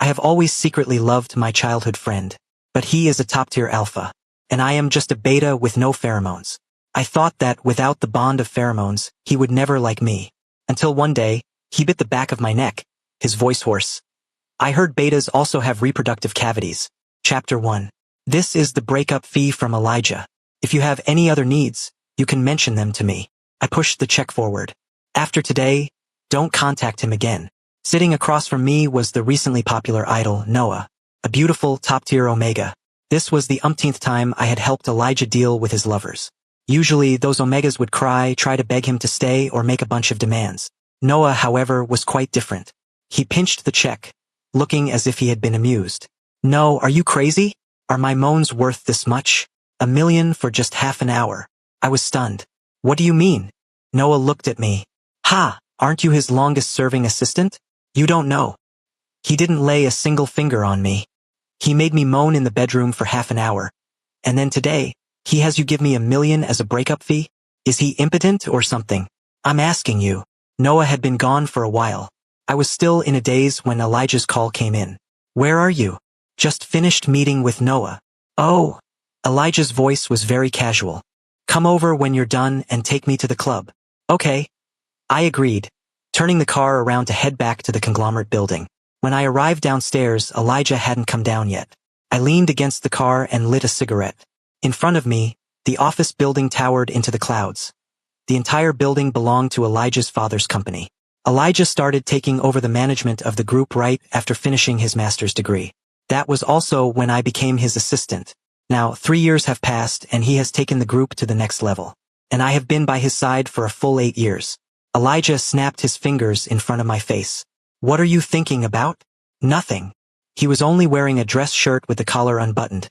have always secretly loved my childhood friend. But he is a top-tier alpha. And I am just a beta with no pheromones. I thought that without the bond of pheromones, he would never like me. Until one day, he bit the back of my neck, his voice hoarse. I heard betas also have reproductive cavities. Chapter 1. This is the breakup fee from Elijah. If you have any other needs, you can mention them to me. I pushed the check forward. After today, don't contact him again. Sitting across from me was the recently popular idol, Noah, a beautiful top-tier Omega. This was the umpteenth time I had helped Elijah deal with his lovers. Usually, those Omegas would cry, try to beg him to stay, or make a bunch of demands. Noah, however, was quite different. He pinched the check, looking as if he had been amused. No, are you crazy? Are my moans worth this much? $1 million for just half an hour. I was stunned. What do you mean? Noah looked at me. Ha, aren't you his longest-serving assistant? You don't know. He didn't lay a single finger on me. He made me moan in the bedroom for half an hour. And then today, he has you give me $1 million as a breakup fee? Is he impotent or something? I'm asking you. Noah had been gone for a while. I was still in a daze when Elijah's call came in. Where are you? Just finished meeting with Noah. Oh. Elijah's voice was very casual. Come over when you're done and take me to the club. Okay. I agreed, turning the car around to head back to the conglomerate building. When I arrived downstairs, Elijah hadn't come down yet. I leaned against the car and lit a cigarette. In front of me, the office building towered into the clouds. The entire building belonged to Elijah's father's company. Elijah started taking over the management of the group right after finishing his master's degree. That was also when I became his assistant. Now, 3 years have passed and he has taken the group to the next level. And I have been by his side for a full 8 years. Elijah snapped his fingers in front of my face. What are you thinking about? Nothing. He was only wearing a dress shirt with the collar unbuttoned.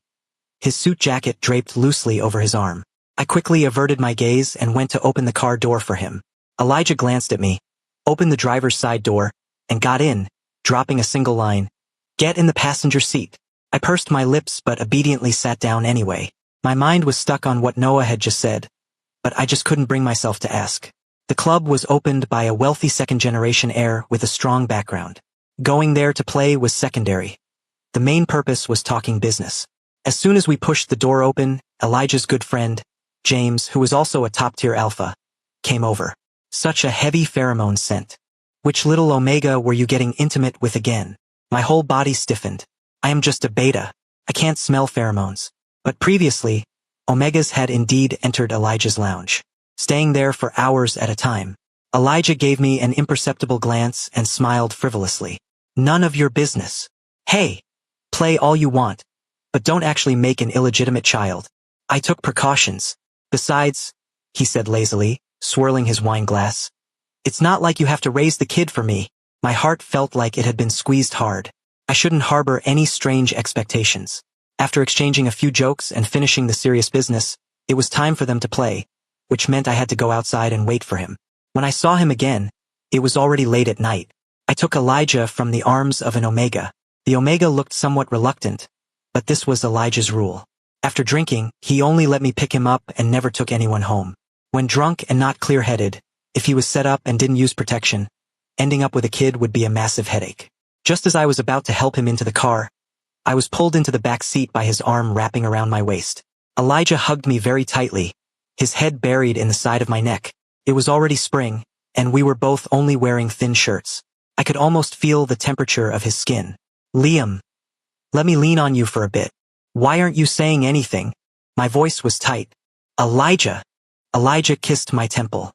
His suit jacket draped loosely over his arm. I quickly averted my gaze and went to open the car door for him. Elijah glanced at me, opened the driver's side door, and got in, dropping a single line. Get in the passenger seat. I pursed my lips but obediently sat down anyway. My mind was stuck on what Noah had just said, but I just couldn't bring myself to ask. The club was opened by a wealthy second-generation heir with a strong background. Going there to play was secondary. The main purpose was talking business. As soon as we pushed the door open, Elijah's good friend, James, who was also a top-tier alpha, came over. Such a heavy pheromone scent. Which little Omega were you getting intimate with again? My whole body stiffened. I am just a beta. I can't smell pheromones. But previously, Omegas had indeed entered Elijah's lounge, staying there for hours at a time. Elijah gave me an imperceptible glance and smiled frivolously. None of your business. Hey, play all you want, but don't actually make an illegitimate child. I took precautions. Besides, he said lazily, swirling his wine glass, it's not like you have to raise the kid for me. My heart felt like it had been squeezed hard. I shouldn't harbor any strange expectations. After exchanging a few jokes and finishing the serious business, it was time for them to play, which meant I had to go outside and wait for him. When I saw him again, it was already late at night. I took Elijah from the arms of an Omega. The Omega looked somewhat reluctant, but this was Elijah's rule. After drinking, he only let me pick him up and never took anyone home. When drunk and not clear-headed, if he was set up and didn't use protection, ending up with a kid would be a massive headache. Just as I was about to help him into the car, I was pulled into the back seat by his arm wrapping around my waist. Elijah hugged me very tightly, his head buried in the side of my neck. It was already spring, and we were both only wearing thin shirts. I could almost feel the temperature of his skin. Liam, let me lean on you for a bit. Why aren't you saying anything? My voice was tight. Elijah. Elijah kissed my temple.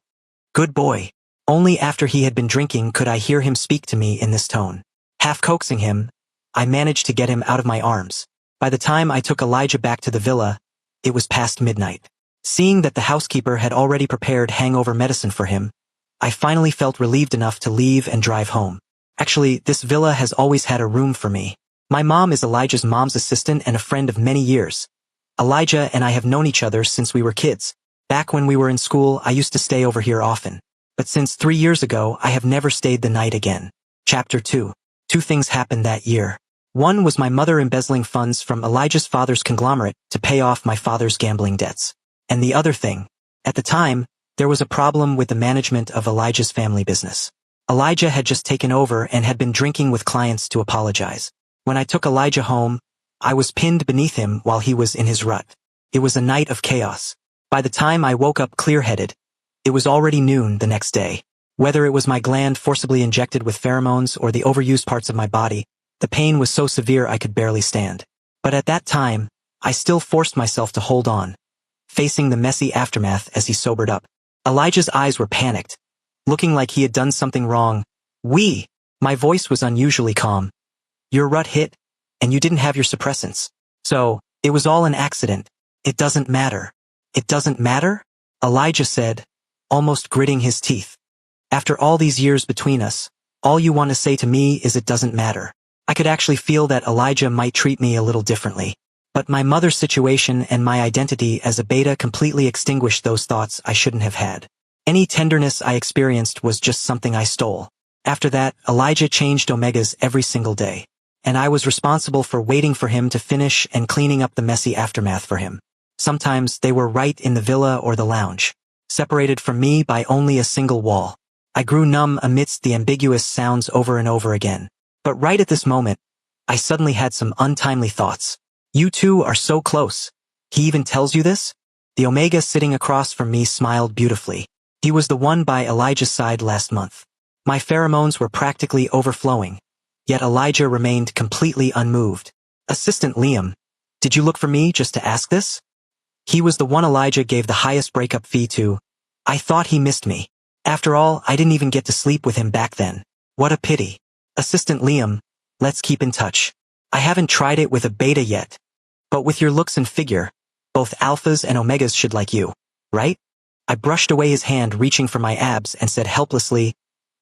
Good boy. Only after he had been drinking could I hear him speak to me in this tone. Half coaxing him, I managed to get him out of my arms. By the time I took Elijah back to the villa, it was past midnight. Seeing that the housekeeper had already prepared hangover medicine for him, I finally felt relieved enough to leave and drive home. Actually, this villa has always had a room for me. My mom is Elijah's mom's assistant and a friend of many years. Elijah and I have known each other since we were kids. Back when we were in school, I used to stay over here often. But since 3 years ago, I have never stayed the night again. Chapter 2. 2 things happened that year. One was my mother embezzling funds from Elijah's father's conglomerate to pay off my father's gambling debts. And the other thing, at the time, there was a problem with the management of Elijah's family business. Elijah had just taken over and had been drinking with clients to apologize. When I took Elijah home, I was pinned beneath him while he was in his rut. It was a night of chaos. By the time I woke up clear-headed, it was already noon the next day. Whether it was my gland forcibly injected with pheromones or the overused parts of my body, the pain was so severe I could barely stand. But at that time, I still forced myself to hold on, facing the messy aftermath as he sobered up. Elijah's eyes were panicked, looking like he had done something wrong. My voice was unusually calm. Your rut hit, and you didn't have your suppressants. So, it was all an accident. It doesn't matter. It doesn't matter? Elijah said, almost gritting his teeth. After all these years between us, all you want to say to me is it doesn't matter. I could actually feel that Elijah might treat me a little differently. But my mother's situation and my identity as a beta completely extinguished those thoughts I shouldn't have had. Any tenderness I experienced was just something I stole. After that, Elijah changed omegas every single day, and I was responsible for waiting for him to finish and cleaning up the messy aftermath for him. Sometimes they were right in the villa or the lounge, separated from me by only a single wall. I grew numb amidst the ambiguous sounds over and over again. But right at this moment, I suddenly had some untimely thoughts. You two are so close. He even tells you this? The omega sitting across from me smiled beautifully. He was the one by Elijah's side last month. My pheromones were practically overflowing, yet Elijah remained completely unmoved. Assistant Liam, did you look for me just to ask this? He was the one Elijah gave the highest breakup fee to. I thought he missed me. After all, I didn't even get to sleep with him back then. What a pity. Assistant Liam, let's keep in touch. I haven't tried it with a beta yet. But with your looks and figure, both alphas and omegas should like you, right? I brushed away his hand reaching for my abs and said helplessly,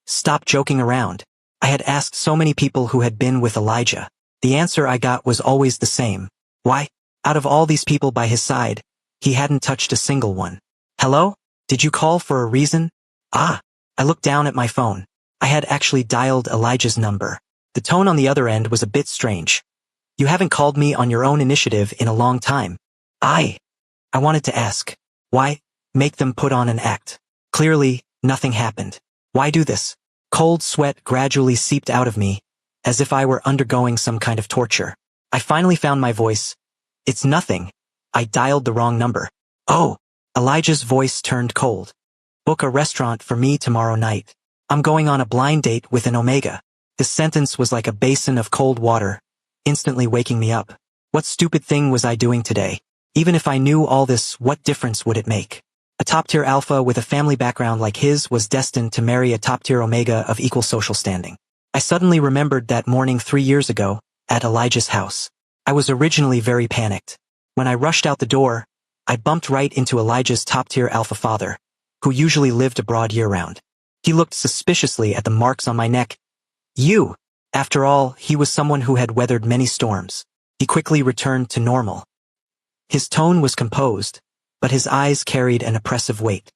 stop joking around. I had asked so many people who had been with Elijah. The answer I got was always the same. Why? Out of all these people by his side, he hadn't touched a single one. Hello? Did you call for a reason? I looked down at my phone. I had actually dialed Elijah's number. The tone on the other end was a bit strange. You haven't called me on your own initiative in a long time. I wanted to ask. Why make them put on an act? Clearly, nothing happened. Why do this? Cold sweat gradually seeped out of me, as if I were undergoing some kind of torture. I finally found my voice. It's nothing. I dialed the wrong number. Oh, Elijah's voice turned cold. Book a restaurant for me tomorrow night. I'm going on a blind date with an omega. This sentence was like a basin of cold water, instantly waking me up. What stupid thing was I doing today? Even if I knew all this, what difference would it make? A top-tier alpha with a family background like his was destined to marry a top-tier omega of equal social standing. I suddenly remembered that morning 3 years ago, at Elijah's house. I was originally very panicked. When I rushed out the door, I bumped right into Elijah's top-tier alpha father, who usually lived abroad year-round. He looked suspiciously at the marks on my neck. You! After all, he was someone who had weathered many storms. He quickly returned to normal. His tone was composed, but his eyes carried an oppressive weight.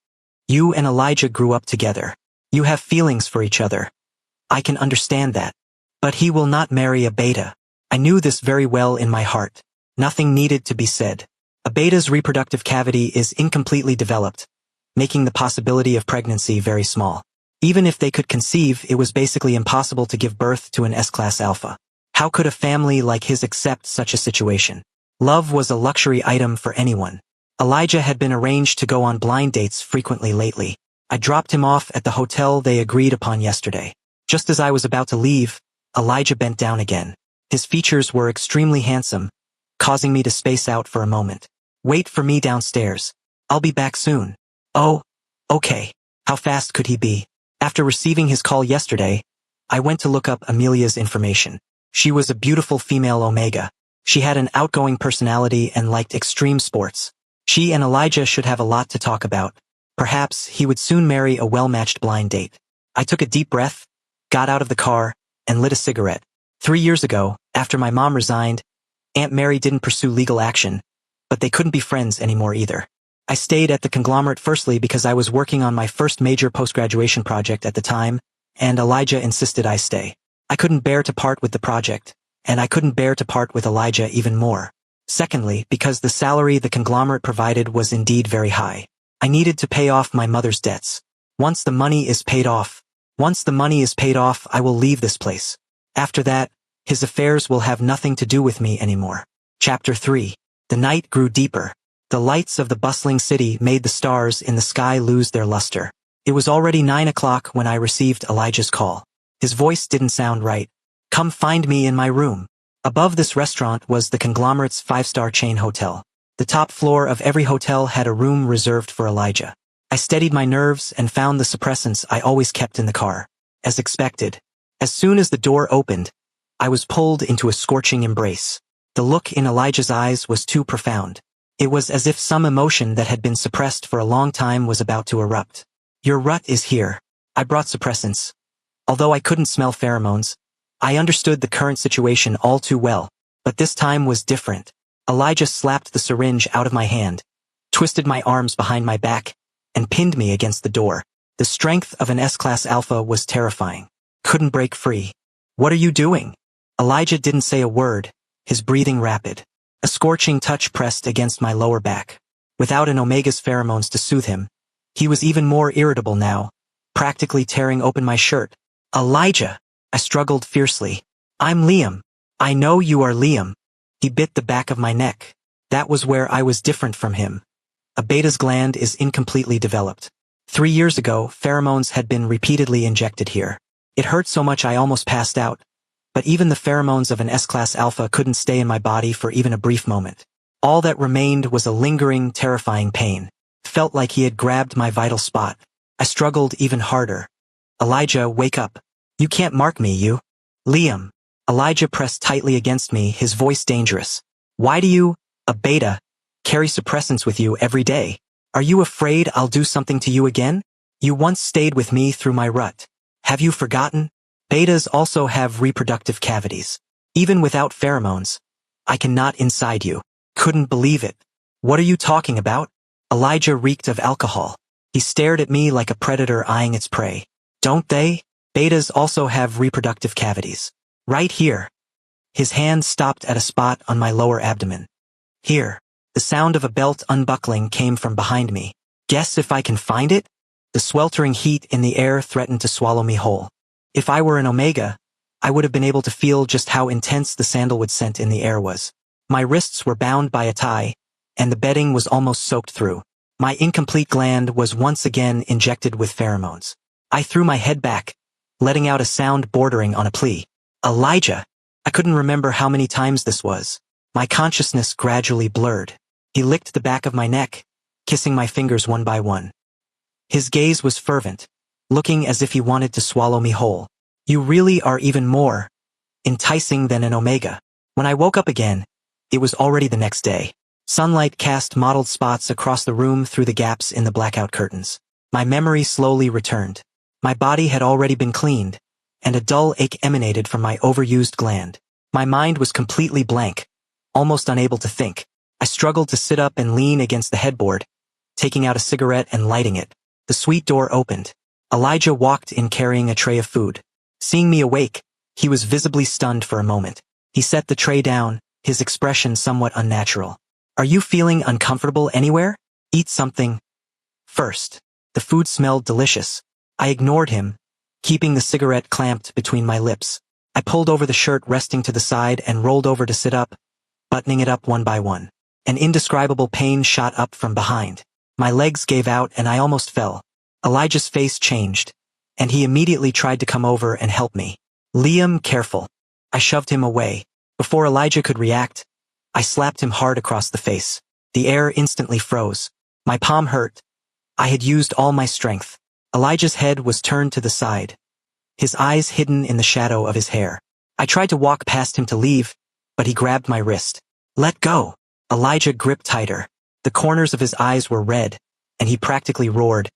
You and Elijah grew up together. You have feelings for each other. I can understand that. But he will not marry a beta. I knew this very well in my heart. Nothing needed to be said. A beta's reproductive cavity is incompletely developed, making the possibility of pregnancy very small. Even if they could conceive, it was basically impossible to give birth to an S-class alpha. How could a family like his accept such a situation? Love was a luxury item for anyone. Elijah had been arranged to go on blind dates frequently lately. I dropped him off at the hotel they agreed upon yesterday. Just as I was about to leave, Elijah bent down again. His features were extremely handsome, causing me to space out for a moment. Wait for me downstairs. I'll be back soon. Oh, okay. How fast could he be? After receiving his call yesterday, I went to look up Amelia's information. She was a beautiful female omega. She had an outgoing personality and liked extreme sports. She and Elijah should have a lot to talk about. Perhaps he would soon marry a well-matched blind date. I took a deep breath, got out of the car, and lit a cigarette. 3 years ago, after my mom resigned, Aunt Mary didn't pursue legal action, but they couldn't be friends anymore either. I stayed at the conglomerate firstly because I was working on my first major post-graduation project at the time, and Elijah insisted I stay. I couldn't bear to part with the project, and I couldn't bear to part with Elijah even more. Secondly, because the salary the conglomerate provided was indeed very high. I needed to pay off my mother's debts. Once the money is paid off, I will leave this place. After that, His affairs will have nothing to do with me anymore. Chapter 3. The night grew deeper. The lights of the bustling city made the stars in the sky lose their luster. It was already 9 o'clock when I received Elijah's call. His voice didn't sound right. Come find me in my room. Above this restaurant was the conglomerate's 5-star chain hotel. The top floor of every hotel had a room reserved for Elijah. I steadied my nerves and found the suppressants I always kept in the car. As expected, as soon as the door opened, I was pulled into a scorching embrace. The look in Elijah's eyes was too profound. It was as if some emotion that had been suppressed for a long time was about to erupt. Your rut is here. I brought suppressants. Although I couldn't smell pheromones, I understood the current situation all too well, but this time was different. Elijah slapped the syringe out of my hand, twisted my arms behind my back, and pinned me against the door. The strength of an S-class alpha was terrifying. Couldn't break free. What are you doing? Elijah didn't say a word, his breathing rapid. A scorching touch pressed against my lower back. Without an Omega's pheromones to soothe him, he was even more irritable now, practically tearing open my shirt. Elijah! I struggled fiercely. I'm Liam. I know you are Liam. He bit the back of my neck. That was where I was different from him. A beta's gland is incompletely developed. 3 years ago, pheromones had been repeatedly injected here. It hurt so much I almost passed out. But even the pheromones of an S-class alpha couldn't stay in my body for even a brief moment. All that remained was a lingering, terrifying pain. Felt like he had grabbed my vital spot. I struggled even harder. Elijah, wake up. You can't mark me, you. Liam. Elijah pressed tightly against me, his voice dangerous. Why do you, a beta, carry suppressants with you every day? Are you afraid I'll do something to you again? You once stayed with me through my rut. Have you forgotten? Betas also have reproductive cavities. Even without pheromones, I cannot inside you. Couldn't believe it. What are you talking about? Elijah reeked of alcohol. He stared at me like a predator eyeing its prey. Don't they? Betas also have reproductive cavities. Right here. His hand stopped at a spot on my lower abdomen. Here. The sound of a belt unbuckling came from behind me. Guess if I can find it? The sweltering heat in the air threatened to swallow me whole. If I were an Omega, I would have been able to feel just how intense the sandalwood scent in the air was. My wrists were bound by a tie, and the bedding was almost soaked through. My incomplete gland was once again injected with pheromones. I threw my head back, letting out a sound bordering on a plea. Elijah! I couldn't remember how many times this was. My consciousness gradually blurred. He licked the back of my neck, kissing my fingers one by one. His gaze was fervent, looking as if he wanted to swallow me whole. You really are even more enticing than an Omega. When I woke up again, it was already the next day. Sunlight cast mottled spots across the room through the gaps in the blackout curtains. My memory slowly returned. My body had already been cleaned, and a dull ache emanated from my overused gland. My mind was completely blank, almost unable to think. I struggled to sit up and lean against the headboard, taking out a cigarette and lighting it. The suite door opened. Elijah walked in carrying a tray of food. Seeing me awake, he was visibly stunned for a moment. He set the tray down, his expression somewhat unnatural. Are you feeling uncomfortable anywhere? Eat something first. The food smelled delicious. I ignored him, keeping the cigarette clamped between my lips. I pulled over the shirt resting to the side and rolled over to sit up, buttoning it up one by one. An indescribable pain shot up from behind. My legs gave out and I almost fell. Elijah's face changed, and he immediately tried to come over and help me. Liam, careful. I shoved him away. Before Elijah could react, I slapped him hard across the face. The air instantly froze. My palm hurt. I had used all my strength. Elijah's head was turned to the side, his eyes hidden in the shadow of his hair. I tried to walk past him to leave, but he grabbed my wrist. Let go. Elijah gripped tighter. The corners of his eyes were red, and he practically roared.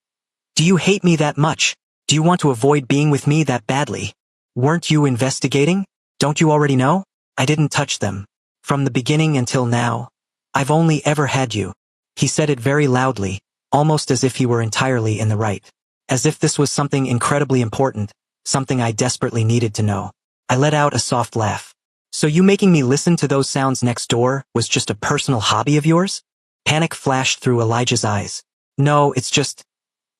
Do you hate me that much? Do you want to avoid being with me that badly? Weren't you investigating? Don't you already know? I didn't touch them. From the beginning until now, I've only ever had you. He said it very loudly, almost as if he were entirely in the right. As if this was something incredibly important, something I desperately needed to know. I let out a soft laugh. So you making me listen to those sounds next door was just a personal hobby of yours? Panic flashed through Elijah's eyes. No, it's just,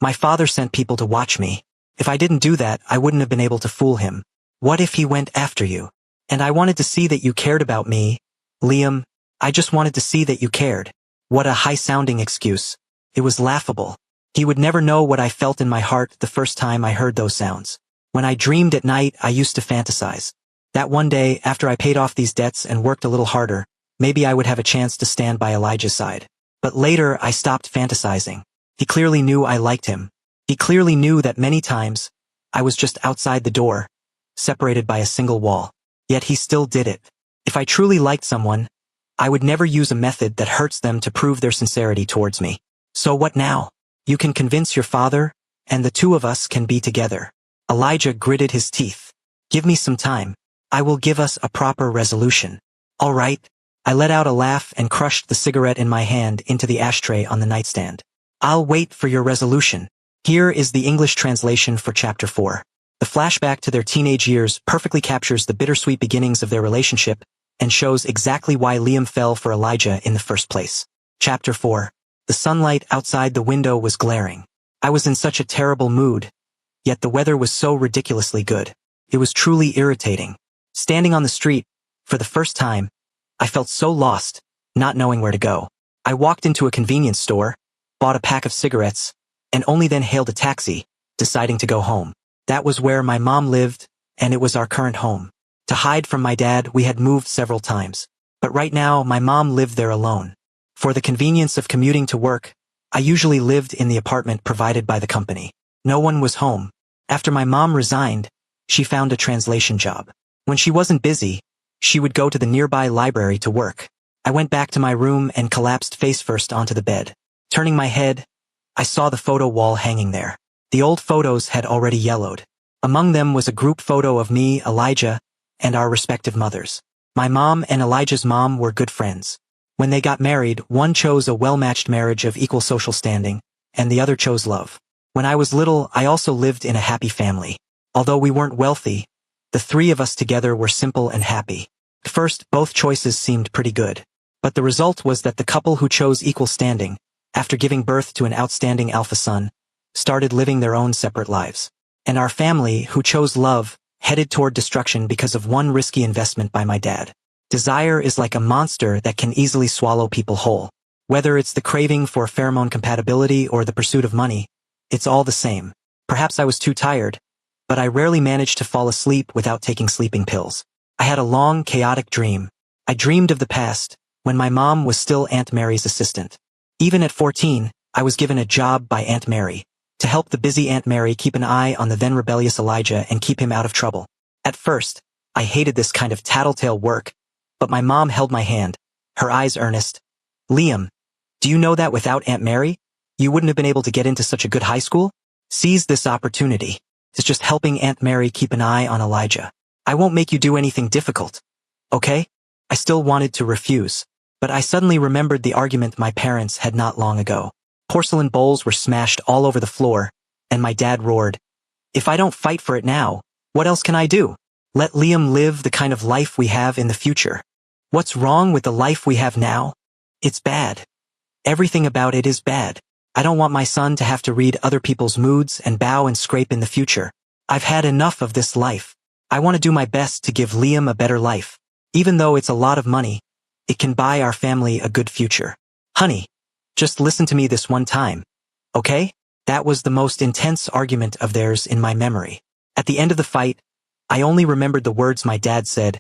my father sent people to watch me. If I didn't do that, I wouldn't have been able to fool him. What if he went after you? And I wanted to see that you cared about me. Liam, I just wanted to see that you cared. What a high-sounding excuse. It was laughable. He would never know what I felt in my heart the first time I heard those sounds. When I dreamed at night, I used to fantasize that one day, after I paid off these debts and worked a little harder, maybe I would have a chance to stand by Elijah's side. But later, I stopped fantasizing. He clearly knew I liked him. He clearly knew that many times, I was just outside the door, separated by a single wall. Yet he still did it. If I truly liked someone, I would never use a method that hurts them to prove their sincerity towards me. So what now? You can convince your father, and the two of us can be together. Elijah gritted his teeth. Give me some time. I will give us a proper resolution. All right. I let out a laugh and crushed the cigarette in my hand into the ashtray on the nightstand. I'll wait for your resolution. Here is the English translation for Chapter 4. The flashback to their teenage years perfectly captures the bittersweet beginnings of their relationship and shows exactly why Liam fell for Elijah in the first place. Chapter 4. The sunlight outside the window was glaring. I was in such a terrible mood, yet the weather was so ridiculously good. It was truly irritating. Standing on the street, for the first time, I felt so lost, not knowing where to go. I walked into a convenience store, bought a pack of cigarettes, and only then hailed a taxi, deciding to go home. That was where my mom lived, and it was our current home. To hide from my dad, we had moved several times. But right now, my mom lived there alone. For the convenience of commuting to work, I usually lived in the apartment provided by the company. No one was home. After my mom resigned, she found a translation job. When she wasn't busy, she would go to the nearby library to work. I went back to my room and collapsed face first onto the bed. Turning my head, I saw the photo wall hanging there. The old photos had already yellowed. Among them was a group photo of me, Elijah, and our respective mothers. My mom and Elijah's mom were good friends. When they got married, one chose a well-matched marriage of equal social standing, and the other chose love. When I was little, I also lived in a happy family. Although we weren't wealthy, the three of us together were simple and happy. At first, both choices seemed pretty good. But the result was that the couple who chose equal standing, after giving birth to an outstanding alpha son, started living their own separate lives. And our family, who chose love, headed toward destruction because of one risky investment by my dad. Desire is like a monster that can easily swallow people whole. Whether it's the craving for pheromone compatibility or the pursuit of money, it's all the same. Perhaps I was too tired, but I rarely managed to fall asleep without taking sleeping pills. I had a long, chaotic dream. I dreamed of the past, when my mom was still Aunt Mary's assistant. Even at 14, I was given a job by Aunt Mary, to help the busy Aunt Mary keep an eye on the then rebellious Elijah and keep him out of trouble. At first, I hated this kind of tattletale work, but my mom held my hand, her eyes earnest. Liam, do you know that without Aunt Mary, you wouldn't have been able to get into such a good high school? Seize this opportunity. It's just helping Aunt Mary keep an eye on Elijah. I won't make you do anything difficult. Okay? I still wanted to refuse, but I suddenly remembered the argument my parents had not long ago. Porcelain bowls were smashed all over the floor, and my dad roared, "If I don't fight for it now, what else can I do? Let Liam live the kind of life we have in the future. What's wrong with the life we have now? It's bad. Everything about it is bad. I don't want my son to have to read other people's moods and bow and scrape in the future. I've had enough of this life. I want to do my best to give Liam a better life. Even though it's a lot of money, it can buy our family a good future. Honey, just listen to me this one time. Okay?" That was the most intense argument of theirs in my memory. At the end of the fight, I only remembered the words my dad said.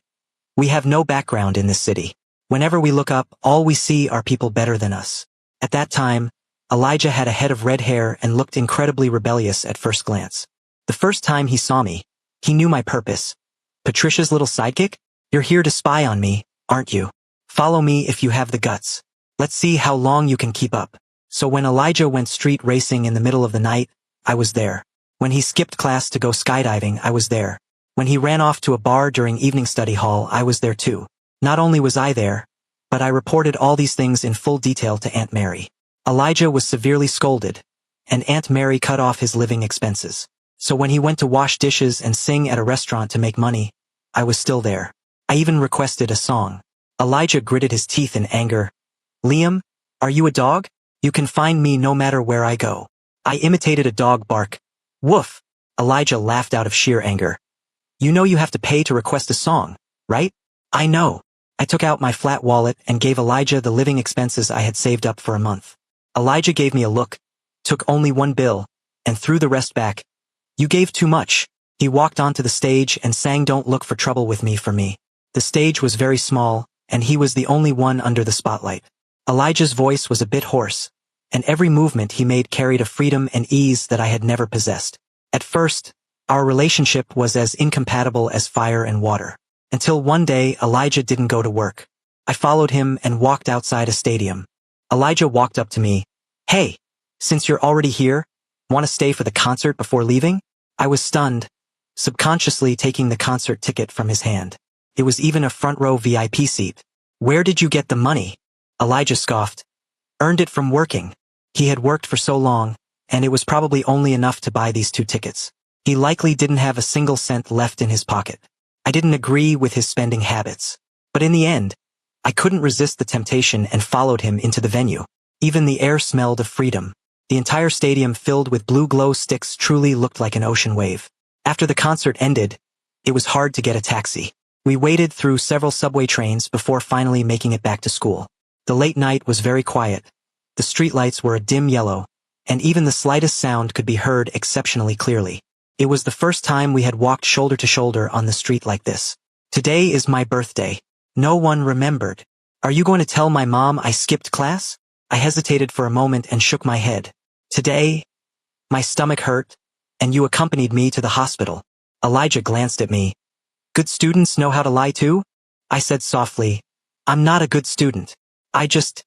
"We have no background in this city. Whenever we look up, all we see are people better than us." At that time, Elijah had a head of red hair and looked incredibly rebellious at first glance. The first time he saw me, he knew my purpose. "Patricia's little sidekick? You're here to spy on me, aren't you? Follow me if you have the guts. Let's see how long you can keep up." So when Elijah went street racing in the middle of the night, I was there. When he skipped class to go skydiving, I was there. When he ran off to a bar during evening study hall, I was there too. Not only was I there, but I reported all these things in full detail to Aunt Mary. Elijah was severely scolded, and Aunt Mary cut off his living expenses. So when he went to wash dishes and sing at a restaurant to make money, I was still there. I even requested a song. Elijah gritted his teeth in anger. "Liam, are you a dog? You can find me no matter where I go." I imitated a dog bark. "Woof!" Elijah laughed out of sheer anger. "You know you have to pay to request a song, right? I know. I took out my flat wallet and gave Elijah the living expenses I had saved up for a month. Elijah gave me a look, took only one bill, and threw the rest back. You gave too much. He walked onto the stage and sang Don't Look for Trouble with Me for me. The stage was very small, and he was the only one under the spotlight. Elijah's voice was a bit hoarse, and every movement he made carried a freedom and ease that I had never possessed. At first, our relationship was as incompatible as fire and water. Until one day Elijah didn't go to work. I followed him and walked outside a stadium. Elijah walked up to me. Hey, since you're already here, want to stay for the concert before leaving? I was stunned, subconsciously taking the concert ticket from his hand. It was even a front row VIP seat. Where did you get the money? Elijah scoffed. Earned it from working. He had worked for so long, and it was probably only enough to buy these 2 tickets. He likely didn't have a single cent left in his pocket. I didn't agree with his spending habits. But in the end, I couldn't resist the temptation and followed him into the venue. Even the air smelled of freedom. The entire stadium filled with blue glow sticks truly looked like an ocean wave. After the concert ended, it was hard to get a taxi. We waited through several subway trains before finally making it back to school. The late night was very quiet. The streetlights were a dim yellow, and even the slightest sound could be heard exceptionally clearly. It was the first time we had walked shoulder to shoulder on the street like this. Today is my birthday. No one remembered. Are you going to tell my mom I skipped class? I hesitated for a moment and shook my head. Today, my stomach hurt, and you accompanied me to the hospital. Elijah glanced at me. Good students know how to lie too? I said softly, I'm not a good student. I just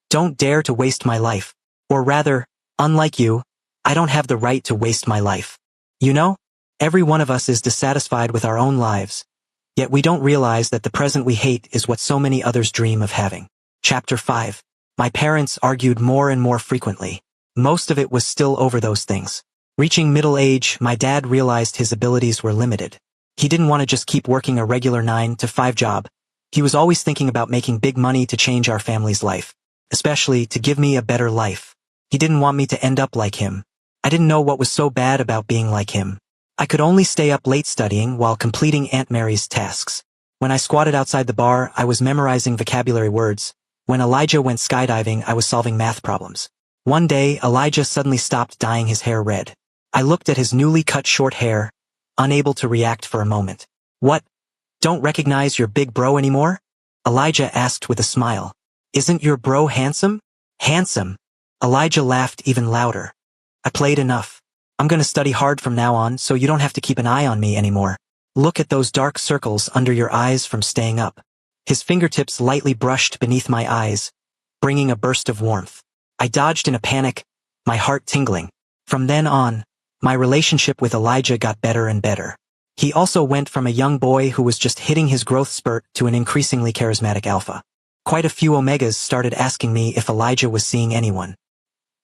don't dare to waste my life. Or rather, unlike you, I don't have the right to waste my life. You know, every one of us is dissatisfied with our own lives, yet we don't realize that the present we hate is what so many others dream of having. Chapter 5. My parents argued more and more frequently. Most of it was still over those things. Reaching middle age, my dad realized his abilities were limited. He didn't want to just keep working a regular 9-to-5 job. He was always thinking about making big money to change our family's life, especially to give me a better life. He didn't want me to end up like him. I didn't know what was so bad about being like him. I could only stay up late studying while completing Aunt Mary's tasks. When I squatted outside the bar, I was memorizing vocabulary words. When Elijah went skydiving, I was solving math problems. One day, Elijah suddenly stopped dyeing his hair red. I looked at his newly cut short hair, unable to react for a moment. What? Don't recognize your big bro anymore? Elijah asked with a smile. Isn't your bro handsome? Handsome. Elijah laughed even louder. I played enough. I'm gonna study hard from now on so you don't have to keep an eye on me anymore. Look at those dark circles under your eyes from staying up. His fingertips lightly brushed beneath my eyes, bringing a burst of warmth. I dodged in a panic, my heart tingling. From then on, my relationship with Elijah got better and better. He also went from a young boy who was just hitting his growth spurt to an increasingly charismatic alpha. Quite a few Omegas started asking me if Elijah was seeing anyone.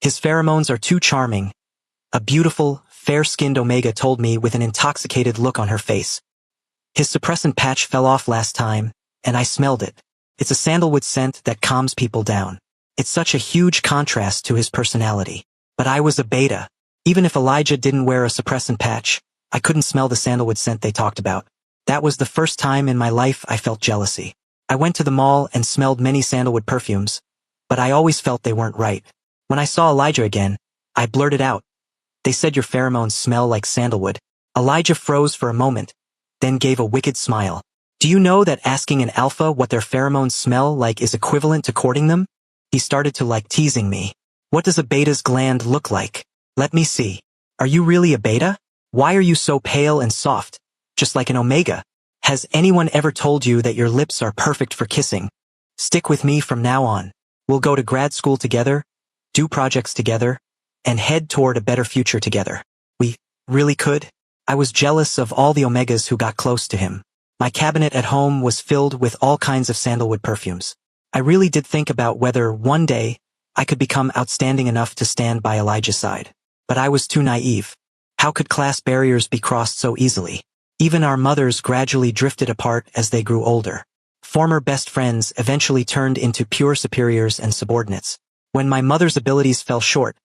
His pheromones are too charming, a beautiful, fair-skinned Omega told me with an intoxicated look on her face. His suppressant patch fell off last time, and I smelled it. It's a sandalwood scent that calms people down. It's such a huge contrast to his personality. But I was a beta. Even if Elijah didn't wear a suppressant patch, I couldn't smell the sandalwood scent they talked about. That was the first time in my life I felt jealousy. I went to the mall and smelled many sandalwood perfumes, but I always felt they weren't right. When I saw Elijah again, I blurted out. They said your pheromones smell like sandalwood. Elijah froze for a moment, then gave a wicked smile. Do you know that asking an alpha what their pheromones smell like is equivalent to courting them? He started to like teasing me. What does a beta's gland look like? Let me see. Are you really a beta? Why are you so pale and soft, just like an Omega? Has anyone ever told you that your lips are perfect for kissing? Stick with me from now on. We'll go to grad school together, do projects together, and head toward a better future together. We really could? I was jealous of all the Omegas who got close to him. My cabinet at home was filled with all kinds of sandalwood perfumes. I really did think about whether one day I could become outstanding enough to stand by Elijah's side. But I was too naive. How could class barriers be crossed so easily? Even our mothers gradually drifted apart as they grew older. Former best friends eventually turned into pure superiors and subordinates. When my mother's abilities fell short,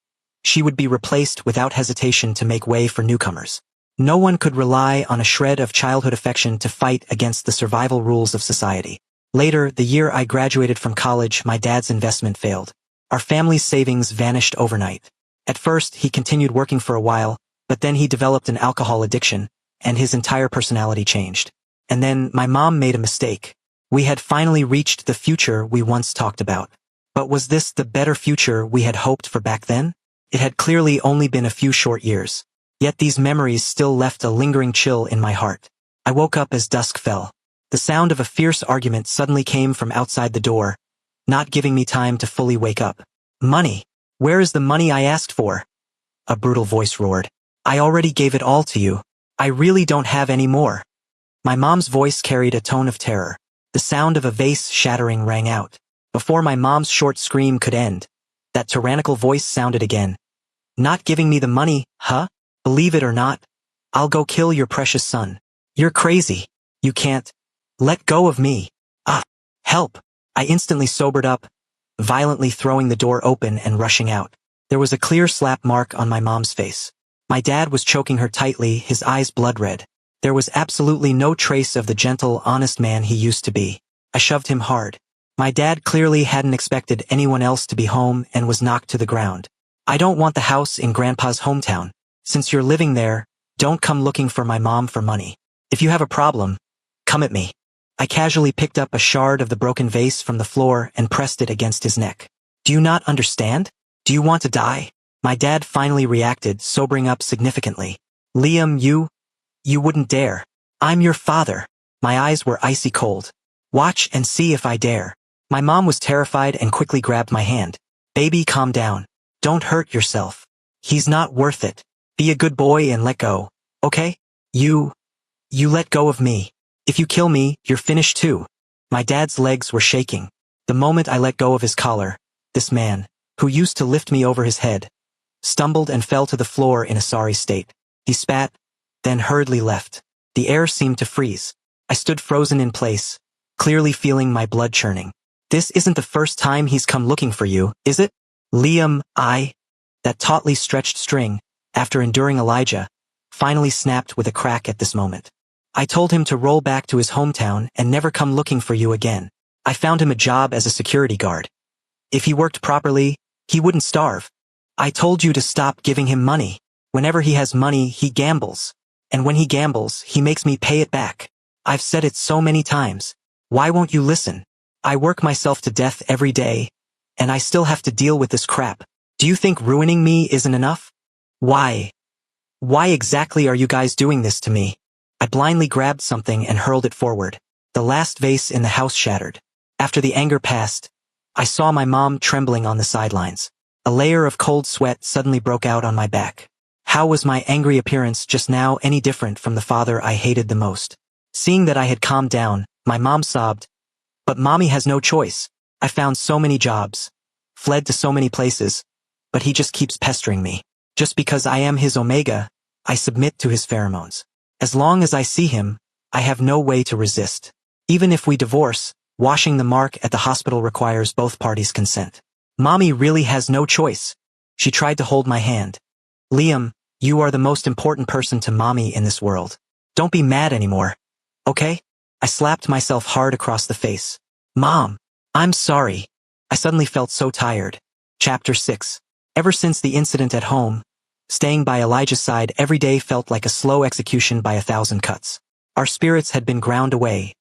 she would be replaced without hesitation to make way for newcomers. No one could rely on a shred of childhood affection to fight against the survival rules of society. Later, the year I graduated from college, my dad's investment failed. Our family's savings vanished overnight. At first, he continued working for a while, but then he developed an alcohol addiction, and his entire personality changed. And then, my mom made a mistake. We had finally reached the future we once talked about. But was this the better future we had hoped for back then? It had clearly only been a few short years. Yet these memories still left a lingering chill in my heart. I woke up as dusk fell. The sound of a fierce argument suddenly came from outside the door, not giving me time to fully wake up. Money! Where is the money I asked for? A brutal voice roared. I already gave it all to you. I really don't have any more. My mom's voice carried a tone of terror. The sound of a vase shattering rang out. Before my mom's short scream could end, that tyrannical voice sounded again. Not giving me the money, huh? Believe it or not, I'll go kill your precious son. You're crazy. You can't. Let go of me. Help. I instantly sobered up, violently throwing the door open and rushing out. There was a clear slap mark on my mom's face. My dad was choking her tightly, his eyes blood red. There was absolutely no trace of the gentle, honest man he used to be. I shoved him hard. My dad clearly hadn't expected anyone else to be home and was knocked to the ground. I don't want the house in Grandpa's hometown. Since you're living there, don't come looking for my mom for money. If you have a problem, come at me. I casually picked up a shard of the broken vase from the floor and pressed it against his neck. Do you not understand? Do you want to die? My dad finally reacted, sobering up significantly. Liam, you wouldn't dare. I'm your father. My eyes were icy cold. Watch and see if I dare. My mom was terrified and quickly grabbed my hand. Baby, calm down. Don't hurt yourself. He's not worth it. Be a good boy and let go, okay? You let go of me. If you kill me, you're finished too. My dad's legs were shaking. The moment I let go of his collar, this man, who used to lift me over his head, stumbled and fell to the floor in a sorry state. He spat, then hurriedly left. The air seemed to freeze. I stood frozen in place, clearly feeling my blood churning. This isn't the first time he's come looking for you, is it? Liam, that tautly stretched string, after enduring Elijah, finally snapped with a crack at this moment. I told him to roll back to his hometown and never come looking for you again. I found him a job as a security guard. If he worked properly, he wouldn't starve. I told you to stop giving him money. Whenever he has money, he gambles. And when he gambles, he makes me pay it back. I've said it so many times. Why won't you listen? I work myself to death every day, and I still have to deal with this crap. Do you think ruining me isn't enough? Why? Why exactly are you guys doing this to me? I blindly grabbed something and hurled it forward. The last vase in the house shattered. After the anger passed, I saw my mom trembling on the sidelines. A layer of cold sweat suddenly broke out on my back. How was my angry appearance just now any different from the father I hated the most? Seeing that I had calmed down, my mom sobbed, "But mommy has no choice. I found so many jobs, fled to so many places, but he just keeps pestering me. Just because I am his omega, I submit to his pheromones. As long as I see him, I have no way to resist. Even if we divorce, washing the mark at the hospital requires both parties' consent. Mommy really has no choice." She tried to hold my hand. "Liam, you are the most important person to mommy in this world. Don't be mad anymore, okay?" I slapped myself hard across the face. "Mom, I'm sorry." I suddenly felt so tired. Chapter 6. Ever since the incident at home, staying by Elijah's side every day felt like a slow execution by 1,000 cuts. Our spirits had been ground away.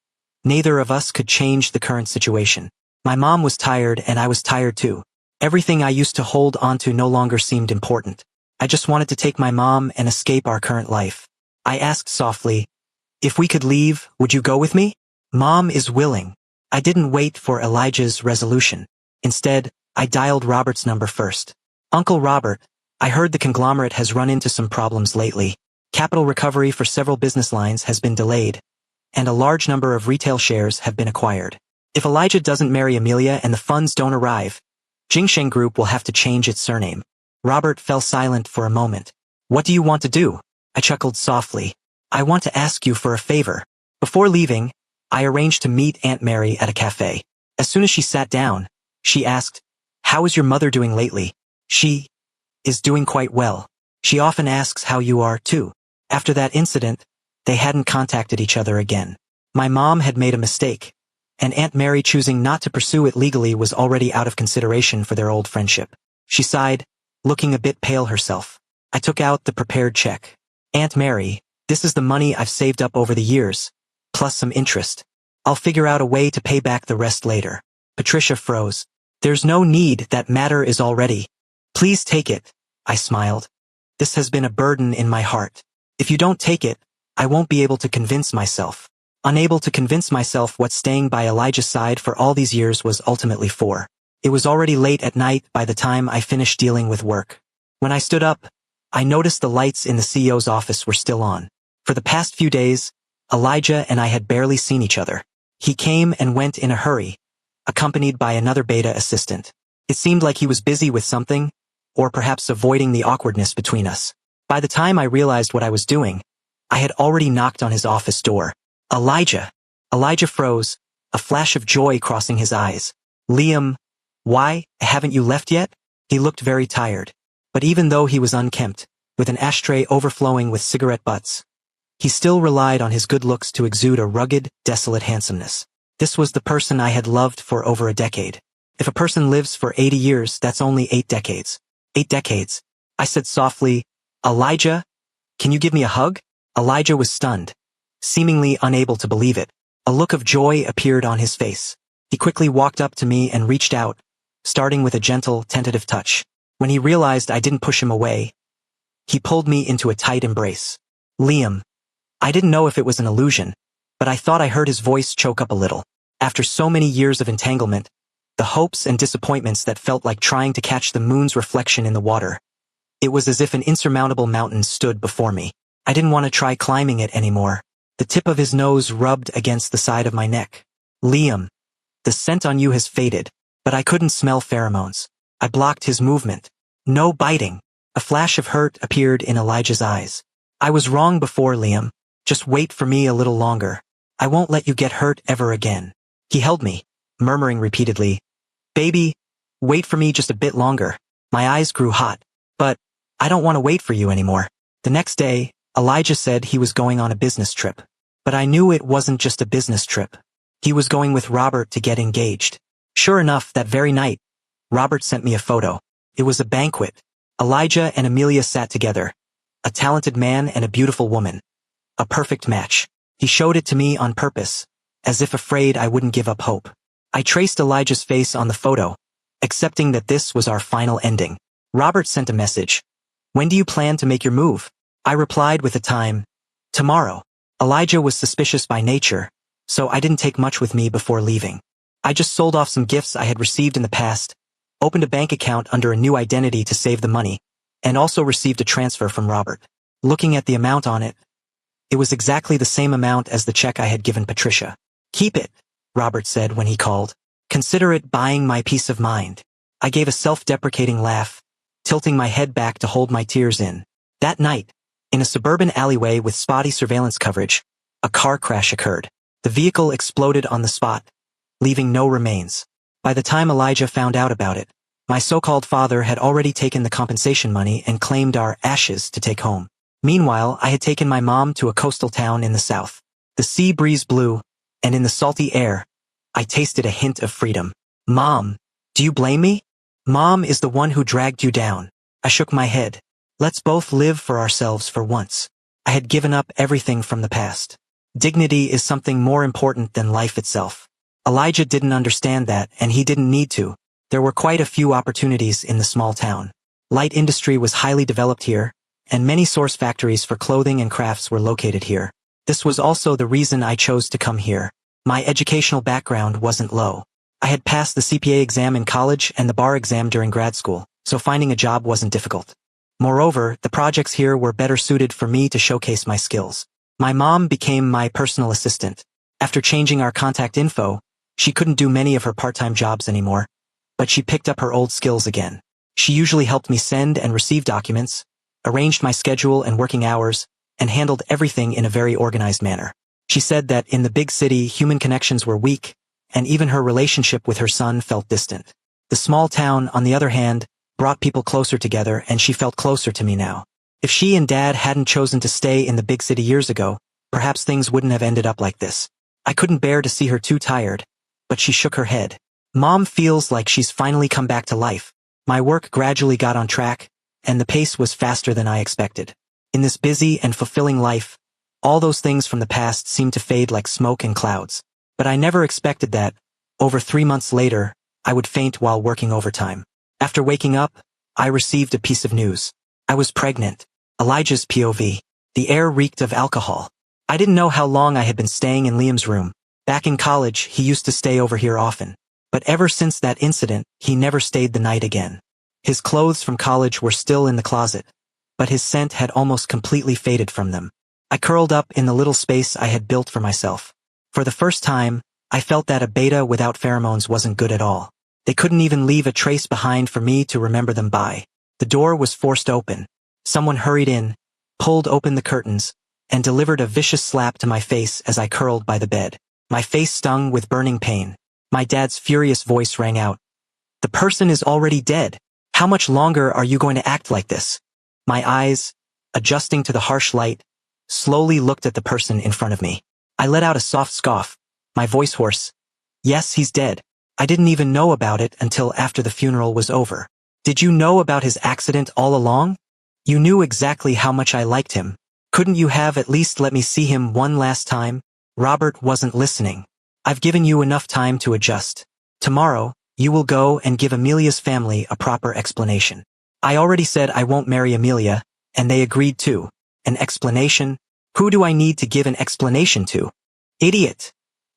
Neither of us could change the current situation. My mom was tired and I was tired too. Everything I used to hold onto no longer seemed important. I just wanted to take my mom and escape our current life. I asked softly, "If we could leave, would you go with me?" "Mom is willing." I didn't wait for Elijah's resolution. Instead, I dialed Robert's number first. "Uncle Robert, I heard the conglomerate has run into some problems lately. Capital recovery for several business lines has been delayed, and a large number of retail shares have been acquired. If Elijah doesn't marry Amelia and the funds don't arrive, Jingsheng Group will have to change its surname." Robert fell silent for a moment. "What do you want to do?" I chuckled softly. "I want to ask you for a favor." Before leaving, I arranged to meet Aunt Mary at a cafe. As soon as she sat down, she asked, "How is your mother doing lately?" "She is doing quite well. She often asks how you are, too." After that incident, they hadn't contacted each other again. My mom had made a mistake, and Aunt Mary choosing not to pursue it legally was already out of consideration for their old friendship. She sighed, looking a bit pale herself. I took out the prepared check. Aunt Mary, this is the money I've saved up over the years, plus some interest. I'll figure out a way to pay back the rest later. Patricia froze. There's no need, that matter is already. Please take it, I smiled. This has been a burden in my heart. If you don't take it, I won't be able to convince myself. Unable to convince myself what staying by Elijah's side for all these years was ultimately for. It was already late at night by the time I finished dealing with work. When I stood up, I noticed the lights in the CEO's office were still on. For the past few days, Elijah and I had barely seen each other. He came and went in a hurry, accompanied by another beta assistant. It seemed like he was busy with something, or perhaps avoiding the awkwardness between us. By the time I realized what I was doing, I had already knocked on his office door. Elijah! Elijah froze, a flash of joy crossing his eyes. Liam, why, haven't you left yet? He looked very tired. But even though he was unkempt, with an ashtray overflowing with cigarette butts, he still relied on his good looks to exude a rugged, desolate handsomeness. This was the person I had loved for over a decade. If a person lives for 80 years, that's only 8 decades. 8 decades. I said softly, Elijah, can you give me a hug? Elijah was stunned, seemingly unable to believe it. A look of joy appeared on his face. He quickly walked up to me and reached out, starting with a gentle, tentative touch. When he realized I didn't push him away, he pulled me into a tight embrace. Liam. I didn't know if it was an illusion, but I thought I heard his voice choke up a little. After so many years of entanglement, the hopes and disappointments that felt like trying to catch the moon's reflection in the water, it was as if an insurmountable mountain stood before me. I didn't want to try climbing it anymore. The tip of his nose rubbed against the side of my neck. Liam, the scent on you has faded, but I couldn't smell pheromones. I blocked his movement. No biting. A flash of hurt appeared in Elijah's eyes. I was wrong before, Liam. Just wait for me a little longer. I won't let you get hurt ever again. He held me, murmuring repeatedly, Baby, wait for me just a bit longer. My eyes grew hot. But I don't want to wait for you anymore. The next day, Elijah said he was going on a business trip. But I knew it wasn't just a business trip. He was going with Robert to get engaged. Sure enough, that very night, Robert sent me a photo. It was a banquet. Elijah and Amelia sat together. A talented man and a beautiful woman. A perfect match. He showed it to me on purpose, as if afraid I wouldn't give up hope. I traced Elijah's face on the photo, accepting that this was our final ending. Robert sent a message. When do you plan to make your move? I replied with a time. Tomorrow. Elijah was suspicious by nature, so I didn't take much with me before leaving. I just sold off some gifts I had received in the past, opened a bank account under a new identity to save the money, and also received a transfer from Robert. Looking at the amount on it, it was exactly the same amount as the check I had given Patricia. Keep it, Robert said when he called. Consider it buying my peace of mind. I gave a self-deprecating laugh, tilting my head back to hold my tears in. That night, in a suburban alleyway with spotty surveillance coverage, a car crash occurred. The vehicle exploded on the spot, leaving no remains. By the time Elijah found out about it, my so-called father had already taken the compensation money and claimed our ashes to take home. Meanwhile, I had taken my mom to a coastal town in the south. The sea breeze blew, and in the salty air, I tasted a hint of freedom. Mom, do you blame me? Mom is the one who dragged you down. I shook my head. Let's both live for ourselves for once. I had given up everything from the past. Dignity is something more important than life itself. Elijah didn't understand that, and he didn't need to. There were quite a few opportunities in the small town. Light industry was highly developed here, and many source factories for clothing and crafts were located here. This was also the reason I chose to come here. My educational background wasn't low. I had passed the CPA exam in college and the bar exam during grad school, so finding a job wasn't difficult. Moreover, the projects here were better suited for me to showcase my skills. My mom became my personal assistant. After changing our contact info, she couldn't do many of her part-time jobs anymore, but she picked up her old skills again. She usually helped me send and receive documents, arranged my schedule and working hours, and handled everything in a very organized manner. She said that in the big city, human connections were weak, and even her relationship with her son felt distant. The small town, on the other hand, brought people closer together, and she felt closer to me now. If she and Dad hadn't chosen to stay in the big city years ago, perhaps things wouldn't have ended up like this. I couldn't bear to see her too tired, but she shook her head. Mom feels like she's finally come back to life. My work gradually got on track, and the pace was faster than I expected. In this busy and fulfilling life, all those things from the past seemed to fade like smoke and clouds. But I never expected that, over 3 months later, I would faint while working overtime. After waking up, I received a piece of news. I was pregnant. Elijah's POV. The air reeked of alcohol. I didn't know how long I had been staying in Liam's room. Back in college, he used to stay over here often. But ever since that incident, he never stayed the night again. His clothes from college were still in the closet, but his scent had almost completely faded from them. I curled up in the little space I had built for myself. For the first time, I felt that a beta without pheromones wasn't good at all. They couldn't even leave a trace behind for me to remember them by. The door was forced open. Someone hurried in, pulled open the curtains, and delivered a vicious slap to my face as I curled by the bed. My face stung with burning pain. My dad's furious voice rang out. "The person is already dead. How much longer are you going to act like this?" My eyes, adjusting to the harsh light, slowly looked at the person in front of me. I let out a soft scoff, my voice hoarse. "Yes, he's dead. I didn't even know about it until after the funeral was over." "Did you know about his accident all along? You knew exactly how much I liked him. Couldn't you have at least let me see him one last time?" Robert wasn't listening. "I've given you enough time to adjust. Tomorrow, you will go and give Amelia's family a proper explanation." I already said I won't marry Amelia, and they agreed to. An explanation? Who do I need to give an explanation to? "Idiot!"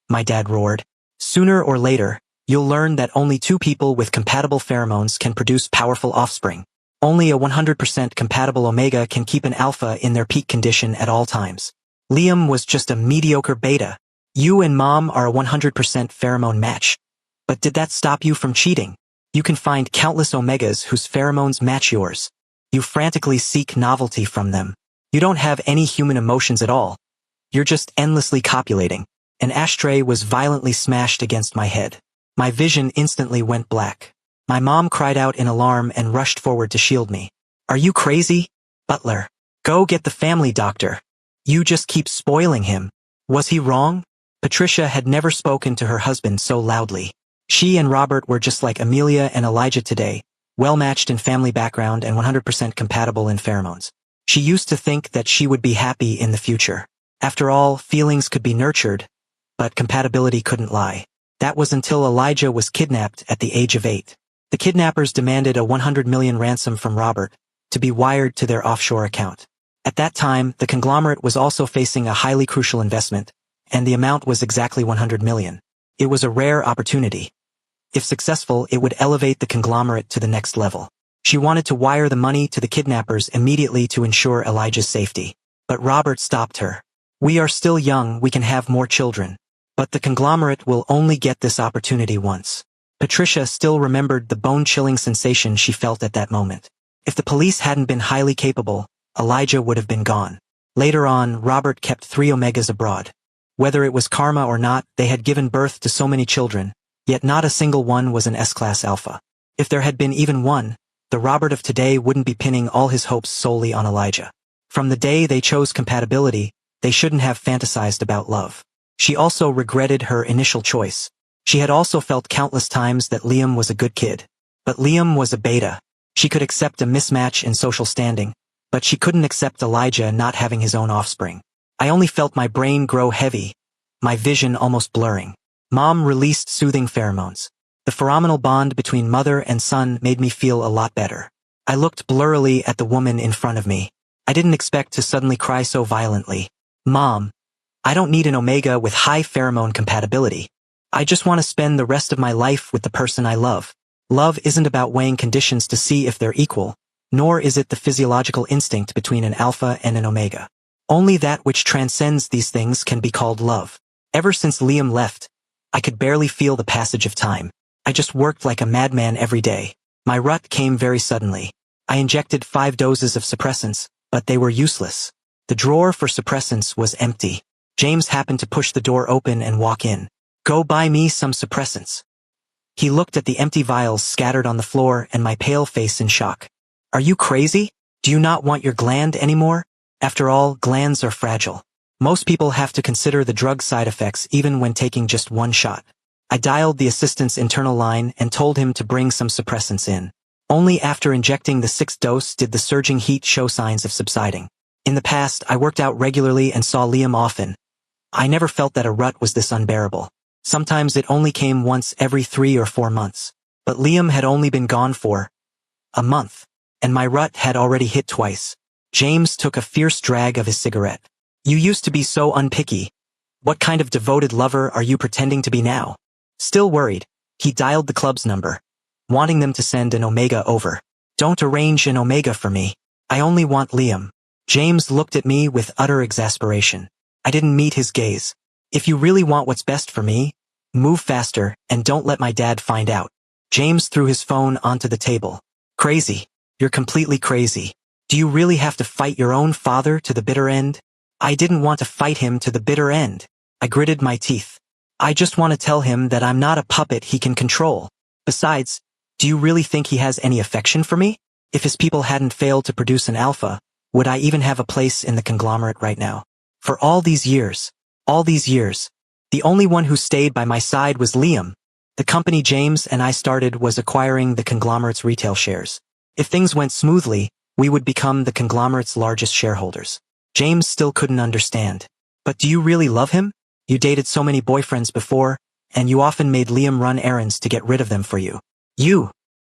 my dad roared. "Sooner or later, you'll learn that only 2 people with compatible pheromones can produce powerful offspring. Only a 100% compatible omega can keep an alpha in their peak condition at all times. Liam was just a mediocre beta. You and Mom are a 100% pheromone match. But did that stop you from cheating? You can find countless omegas whose pheromones match yours. You frantically seek novelty from them. You don't have any human emotions at all. You're just endlessly copulating." An ashtray was violently smashed against my head. My vision instantly went black. My mom cried out in alarm and rushed forward to shield me. "Are you crazy? Butler, go get the family doctor. You just keep spoiling him." Was he wrong? Patricia had never spoken to her husband so loudly. She and Robert were just like Amelia and Elijah today, well-matched in family background and 100% compatible in pheromones. She used to think that she would be happy in the future. After all, feelings could be nurtured, but compatibility couldn't lie. That was until Elijah was kidnapped at the age of 8. The kidnappers demanded a 100 million ransom from Robert, to be wired to their offshore account. At that time, the conglomerate was also facing a highly crucial investment, and the amount was exactly 100 million. It was a rare opportunity. If successful, it would elevate the conglomerate to the next level. She wanted to wire the money to the kidnappers immediately to ensure Elijah's safety. But Robert stopped her. "We are still young, we can have more children. But the conglomerate will only get this opportunity once." Patricia still remembered the bone-chilling sensation she felt at that moment. If the police hadn't been highly capable, Elijah would have been gone. Later on, Robert kept 3 omegas abroad. Whether it was karma or not, they had given birth to so many children, yet not a single one was an S-class alpha. If there had been even one, the Robert of today wouldn't be pinning all his hopes solely on Elijah. From the day they chose compatibility, they shouldn't have fantasized about love. She also regretted her initial choice. She had also felt countless times that Liam was a good kid. But Liam was a beta. She could accept a mismatch in social standing, but she couldn't accept Elijah not having his own offspring. I only felt my brain grow heavy, my vision almost blurring. Mom released soothing pheromones. The pheromonal bond between mother and son made me feel a lot better. I looked blurrily at the woman in front of me. I didn't expect to suddenly cry so violently. "Mom, I don't need an omega with high pheromone compatibility. I just want to spend the rest of my life with the person I love. Love isn't about weighing conditions to see if they're equal, nor is it the physiological instinct between an alpha and an omega. Only that which transcends these things can be called love." Ever since Liam left, I could barely feel the passage of time. I just worked like a madman every day. My rut came very suddenly. I injected 5 doses of suppressants, but they were useless. The drawer for suppressants was empty. James happened to push the door open and walk in. "Go buy me some suppressants." He looked at the empty vials scattered on the floor and my pale face in shock. "Are you crazy? Do you not want your gland anymore? After all, glands are fragile. Most people have to consider the drug side effects even when taking just one shot. I dialed the assistant's internal line and told him to bring some suppressants in. Only after injecting the 6th dose did the surging heat show signs of subsiding. In the past, I worked out regularly and saw Liam often. I never felt that a rut was this unbearable. Sometimes it only came once every 3 or 4 months. But Liam had only been gone for a month, and my rut had already hit twice. James took a fierce drag of his cigarette. You used to be so unpicky. What kind of devoted lover are you pretending to be now? Still worried, he dialed the club's number, wanting them to send an Omega over. Don't arrange an Omega for me. I only want Liam. James looked at me with utter exasperation. I didn't meet his gaze. If you really want what's best for me, move faster and don't let my dad find out. James threw his phone onto the table. Crazy. You're completely crazy. Do you really have to fight your own father to the bitter end? I didn't want to fight him to the bitter end. I gritted my teeth. I just want to tell him that I'm not a puppet he can control. Besides, do you really think he has any affection for me? If his people hadn't failed to produce an alpha, would I even have a place in the conglomerate right now? For all these years, the only one who stayed by my side was Liam. The company James and I started was acquiring the conglomerate's retail shares. If things went smoothly, we would become the conglomerate's largest shareholders. James still couldn't understand. But do you really love him? You dated so many boyfriends before, and you often made Liam run errands to get rid of them for you.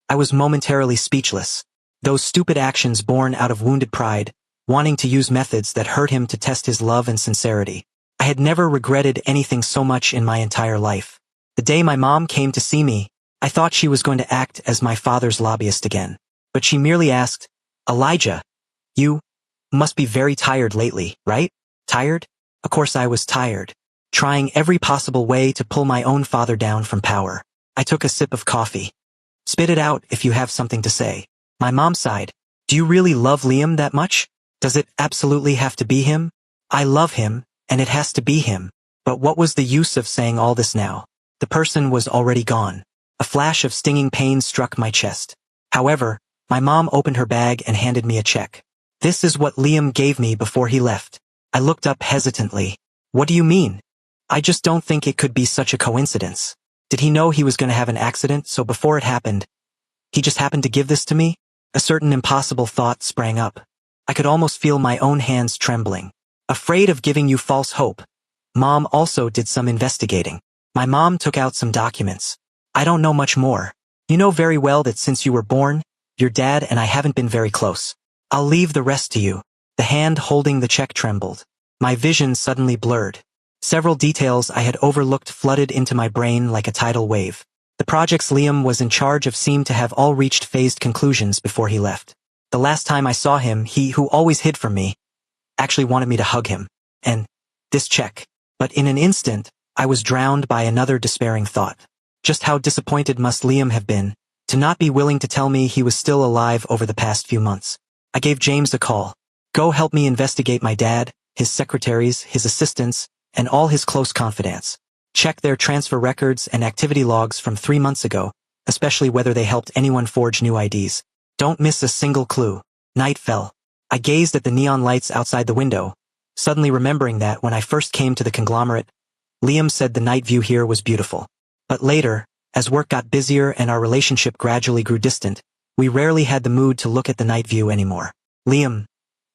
I was momentarily speechless. Those stupid actions born out of wounded pride, wanting to use methods that hurt him to test his love and sincerity. I had never regretted anything so much in my entire life. The day my mom came to see me, I thought she was going to act as my father's lobbyist again. But she merely asked, Elijah, you must be very tired lately, right? Tired? Of course I was tired. Trying every possible way to pull my own father down from power. I took a sip of coffee. Spit it out if you have something to say. My mom sighed. Do you really love Liam that much? Does it absolutely have to be him? I love him, and it has to be him. But what was the use of saying all this now? The person was already gone. A flash of stinging pain struck my chest. However, my mom opened her bag and handed me a check. This is what Liam gave me before he left. I looked up hesitantly. What do you mean? I just don't think it could be such a coincidence. Did he know he was going to have an accident, so before it happened, he just happened to give this to me? A certain impossible thought sprang up. I could almost feel my own hands trembling. Afraid of giving you false hope, Mom also did some investigating. My mom took out some documents. I don't know much more. You know very well that since you were born, your dad and I haven't been very close. I'll leave the rest to you. The hand holding the check trembled. My vision suddenly blurred. Several details I had overlooked flooded into my brain like a tidal wave. The projects Liam was in charge of seemed to have all reached phased conclusions before he left. The last time I saw him, he, who always hid from me, actually wanted me to hug him. And this check. But in an instant, I was drowned by another despairing thought. Just how disappointed must Liam have been, to not be willing to tell me he was still alive over the past few months. I gave James a call. Go help me investigate my dad, his secretaries, his assistants, and all his close confidants. Check their transfer records and activity logs from 3 months ago, especially whether they helped anyone forge new IDs. Don't miss a single clue. Night fell. I gazed at the neon lights outside the window, suddenly remembering that when I first came to the conglomerate, Liam said the night view here was beautiful. But later, as work got busier and our relationship gradually grew distant, we rarely had the mood to look at the night view anymore. Liam,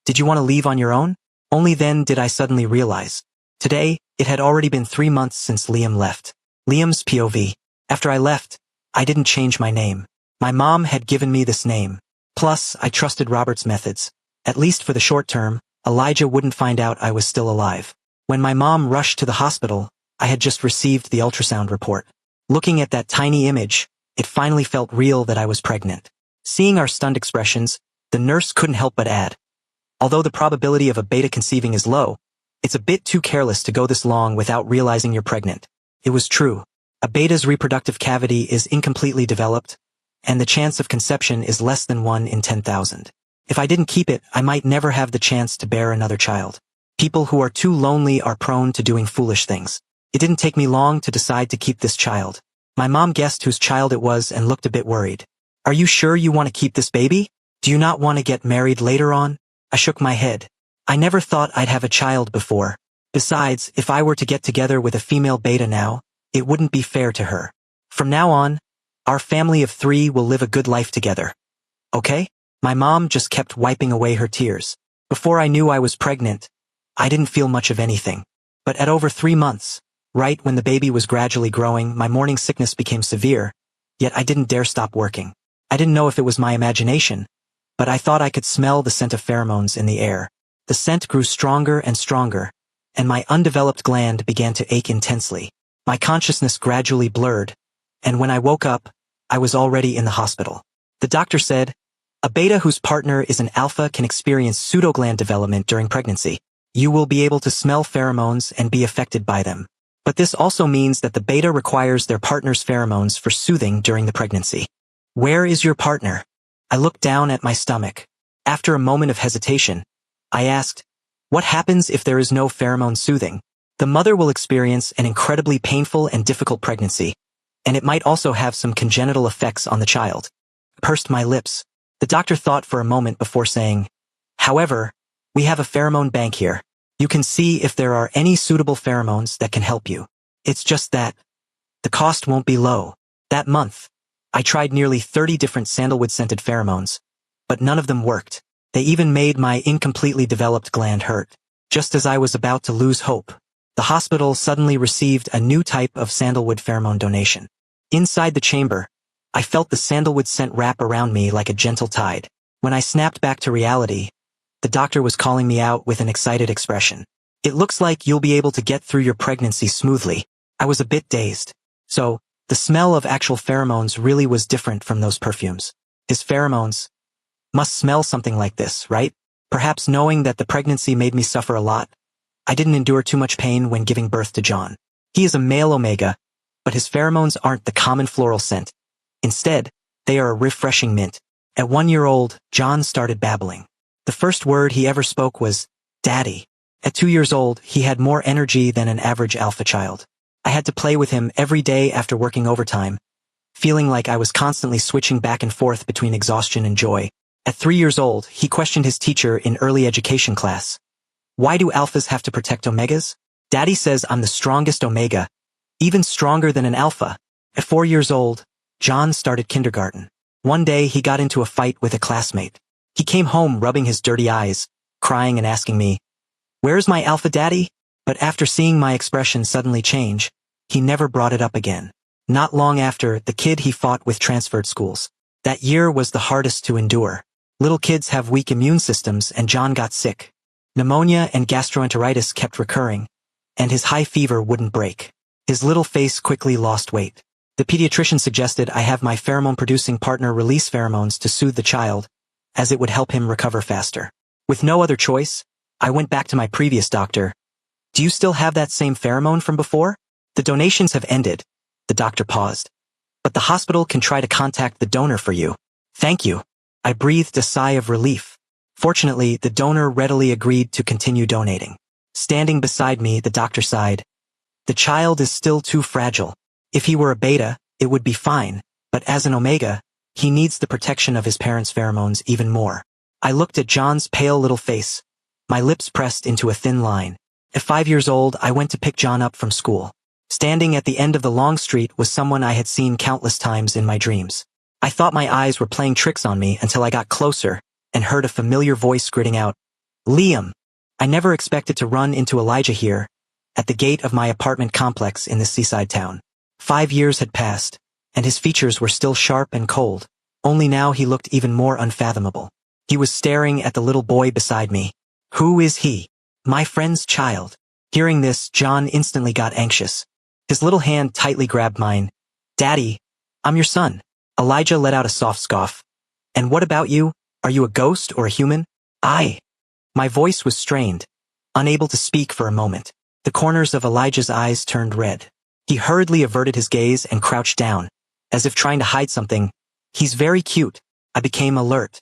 did you want to leave on your own? Only then did I suddenly realize. Today, it had already been 3 months since Liam left. Liam's POV. After I left, I didn't change my name. My mom had given me this name. Plus, I trusted Robert's methods. At least for the short term, Elijah wouldn't find out I was still alive. When my mom rushed to the hospital, I had just received the ultrasound report. Looking at that tiny image, it finally felt real that I was pregnant. Seeing our stunned expressions, the nurse couldn't help but add. Although the probability of a beta conceiving is low, it's a bit too careless to go this long without realizing you're pregnant. It was true. A beta's reproductive cavity is incompletely developed, and the chance of conception is less than 1 in 10,000. If I didn't keep it, I might never have the chance to bear another child. People who are too lonely are prone to doing foolish things. It didn't take me long to decide to keep this child. My mom guessed whose child it was and looked a bit worried. Are you sure you want to keep this baby? Do you not want to get married later on? I shook my head. I never thought I'd have a child before. Besides, if I were to get together with a female beta now, it wouldn't be fair to her. From now on, our family of 3 will live a good life together. Okay? My mom just kept wiping away her tears. Before I knew I was pregnant, I didn't feel much of anything. But at over 3 months, right when the baby was gradually growing, my morning sickness became severe, yet I didn't dare stop working. I didn't know if it was my imagination, but I thought I could smell the scent of pheromones in the air. The scent grew stronger and stronger, and my undeveloped gland began to ache intensely. My consciousness gradually blurred, and when I woke up, I was already in the hospital. The doctor said, a beta whose partner is an alpha can experience pseudogland development during pregnancy. You will be able to smell pheromones and be affected by them. But this also means that the beta requires their partner's pheromones for soothing during the pregnancy. Where is your partner? I looked down at my stomach. After a moment of hesitation, I asked, what happens if there is no pheromone soothing? The mother will experience an incredibly painful and difficult pregnancy, and it might also have some congenital effects on the child. I pursed my lips. The doctor thought for a moment before saying, however, we have a pheromone bank here. You can see if there are any suitable pheromones that can help you. It's just that the cost won't be low. That month, I tried nearly 30 different sandalwood-scented pheromones, but none of them worked. They even made my incompletely developed gland hurt. Just as I was about to lose hope, the hospital suddenly received a new type of sandalwood pheromone donation. Inside the chamber, I felt the sandalwood scent wrap around me like a gentle tide. When I snapped back to reality, the doctor was calling me out with an excited expression. It looks like you'll be able to get through your pregnancy smoothly. I was a bit dazed. So, the smell of actual pheromones really was different from those perfumes. His pheromones must smell something like this, right? Perhaps knowing that the pregnancy made me suffer a lot, I didn't endure too much pain when giving birth to John. He is a male omega, but his pheromones aren't the common floral scent. Instead, they are a refreshing mint. At 1 year old, John started babbling. The first word he ever spoke was, Daddy. At 2 years old, he had more energy than an average alpha child. I had to play with him every day after working overtime, feeling like I was constantly switching back and forth between exhaustion and joy. At 3 years old, he questioned his teacher in early education class. Why do alphas have to protect omegas? Daddy says I'm the strongest omega, even stronger than an alpha. At 4 years old, John started kindergarten. One day he got into a fight with a classmate. He came home rubbing his dirty eyes, crying and asking me, "Where's my alpha daddy?" But after seeing my expression suddenly change, he never brought it up again. Not long after, the kid he fought with transferred schools. That year was the hardest to endure. Little kids have weak immune systems, and John got sick. Pneumonia and gastroenteritis kept recurring, and his high fever wouldn't break. His little face quickly lost weight. The pediatrician suggested I have my pheromone-producing partner release pheromones to soothe the child, as it would help him recover faster. With no other choice, I went back to my previous doctor. Do you still have that same pheromone from before? The donations have ended. The doctor paused. But the hospital can try to contact the donor for you. Thank you. I breathed a sigh of relief. Fortunately, the donor readily agreed to continue donating. Standing beside me, the doctor sighed. The child is still too fragile. If he were a beta, it would be fine, but as an omega, he needs the protection of his parents' pheromones even more. I looked at John's pale little face, my lips pressed into a thin line. At 5 years old, I went to pick John up from school. Standing at the end of the long street was someone I had seen countless times in my dreams. I thought my eyes were playing tricks on me until I got closer and heard a familiar voice gritting out, "Liam." I never expected to run into Elijah here, at the gate of my apartment complex in this seaside town. 5 years had passed, and his features were still sharp and cold, only now he looked even more unfathomable. He was staring at the little boy beside me. Who is he? My friend's child. Hearing this, John instantly got anxious. His little hand tightly grabbed mine. "Daddy, I'm your son." Elijah let out a soft scoff. "And what about you? Are you a ghost or a human?" My voice was strained, unable to speak for a moment. The corners of Elijah's eyes turned red. He hurriedly averted his gaze and crouched down, as if trying to hide something. "He's very cute." I became alert.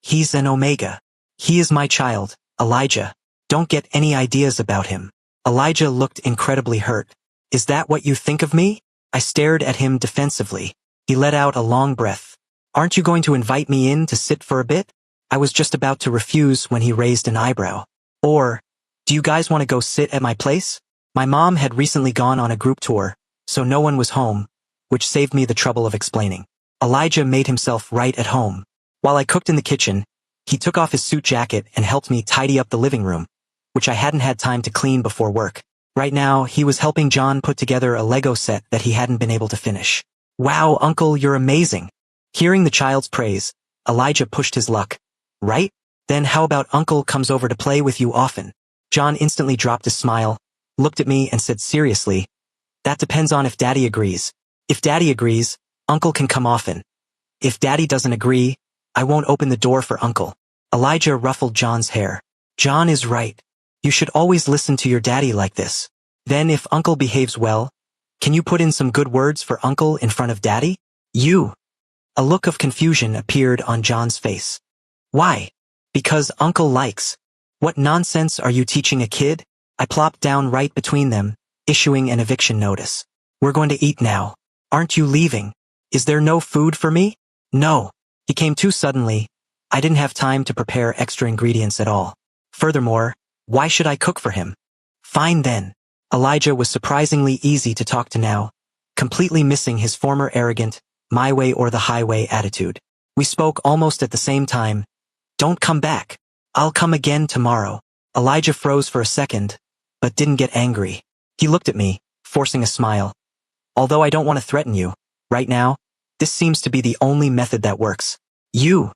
"He's an omega. He is my child, Elijah. Don't get any ideas about him." Elijah looked incredibly hurt. "Is that what you think of me?" I stared at him defensively. He let out a long breath. "Aren't you going to invite me in to sit for a bit?" I was just about to refuse when he raised an eyebrow. Or, do you guys want to go sit at my place? My mom had recently gone on a group tour, so no one was home, which saved me the trouble of explaining. Elijah made himself right at home. While I cooked in the kitchen, he took off his suit jacket and helped me tidy up the living room, which I hadn't had time to clean before work. Right now, he was helping John put together a Lego set that he hadn't been able to finish. Wow, Uncle, you're amazing. Hearing the child's praise, Elijah pushed his luck. Right? Then how about Uncle comes over to play with you often? John instantly dropped a smile, looked at me and said seriously, that depends on if Daddy agrees. If Daddy agrees, Uncle can come often. If Daddy doesn't agree, I won't open the door for Uncle. Elijah ruffled John's hair. John is right. You should always listen to your daddy like this. Then if Uncle behaves well, can you put in some good words for Uncle in front of Daddy? You. A look of confusion appeared on John's face. Why? Because Uncle likes. What nonsense are you teaching a kid? I plopped down right between them, issuing an eviction notice. We're going to eat now. Aren't you leaving? Is there no food for me? No. He came too suddenly. I didn't have time to prepare extra ingredients at all. Furthermore, why should I cook for him? Fine then. Elijah was surprisingly easy to talk to now, completely missing his former arrogant, my way or the highway attitude. We spoke almost at the same time. Don't come back. I'll come again tomorrow. Elijah froze for a second, but didn't get angry. He looked at me, forcing a smile. Although I don't want to threaten you, right now, this seems to be the only method that works. You.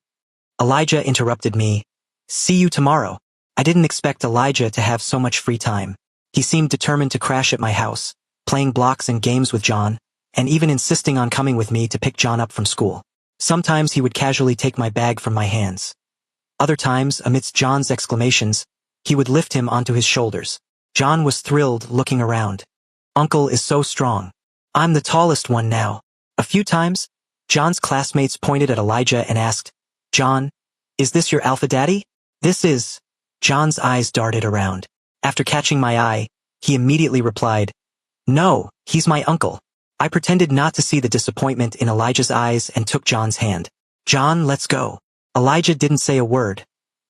Elijah interrupted me. See you tomorrow. I didn't expect Elijah to have so much free time. He seemed determined to crash at my house, playing blocks and games with John, and even insisting on coming with me to pick John up from school. Sometimes he would casually take my bag from my hands. Other times, amidst John's exclamations, he would lift him onto his shoulders. John was thrilled looking around. Uncle is so strong. I'm the tallest one now. A few times, John's classmates pointed at Elijah and asked, John, is this your alpha daddy? This is. John's eyes darted around. After catching my eye, he immediately replied, No, he's my uncle. I pretended not to see the disappointment in Elijah's eyes and took John's hand. John, let's go. Elijah didn't say a word,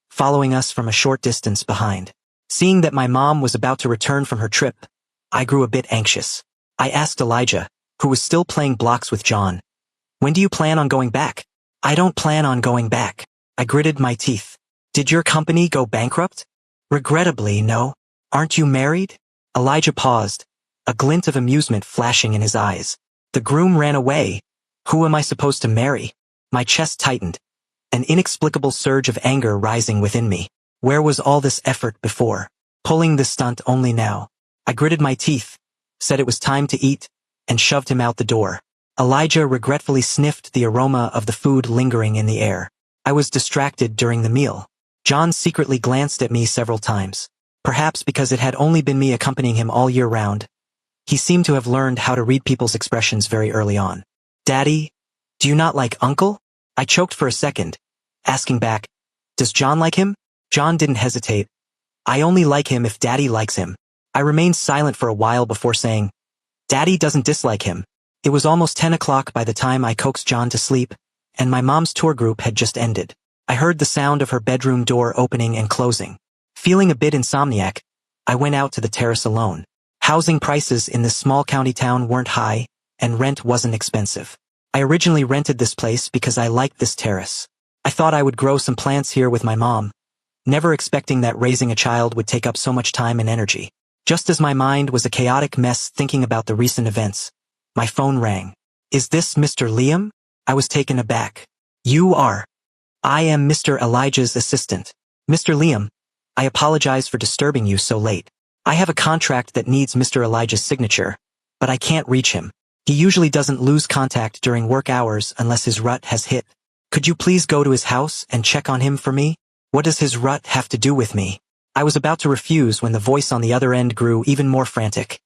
following us from a short distance behind. Seeing that my mom was about to return from her trip, I grew a bit anxious. I asked Elijah, who was still playing blocks with John, when do you plan on going back? I don't plan on going back. I gritted my teeth. Did your company go bankrupt? Regrettably, no. Aren't you married? Elijah paused, a glint of amusement flashing in his eyes. The groom ran away. Who am I supposed to marry? My chest tightened, an inexplicable surge of anger rising within me. Where was all this effort before? Pulling this stunt only now. I gritted my teeth, said it was time to eat, and shoved him out the door. Elijah regretfully sniffed the aroma of the food lingering in the air. I was distracted during the meal. John secretly glanced at me several times. Perhaps because it had only been me accompanying him all year round. He seemed to have learned how to read people's expressions very early on. Daddy, do you not like Uncle? I choked for a second, asking back, does John like him? John didn't hesitate. I only like him if Daddy likes him. I remained silent for a while before saying, Daddy doesn't dislike him. It was almost 10 o'clock by the time I coaxed John to sleep, and my mom's tour group had just ended. I heard the sound of her bedroom door opening and closing. Feeling a bit insomniac, I went out to the terrace alone. Housing prices in this small county town weren't high, and rent wasn't expensive. I originally rented this place because I liked this terrace. I thought I would grow some plants here with my mom, never expecting that raising a child would take up so much time and energy. Just as my mind was a chaotic mess thinking about the recent events, my phone rang. Is this Mr. Liam? I was taken aback. You are. I am Mr. Elijah's assistant. Mr. Liam, I apologize for disturbing you so late. I have a contract that needs Mr. Elijah's signature, but I can't reach him. He usually doesn't lose contact during work hours unless his rut has hit. Could you please go to his house and check on him for me? What does his rut have to do with me? I was about to refuse when the voice on the other end grew even more frantic.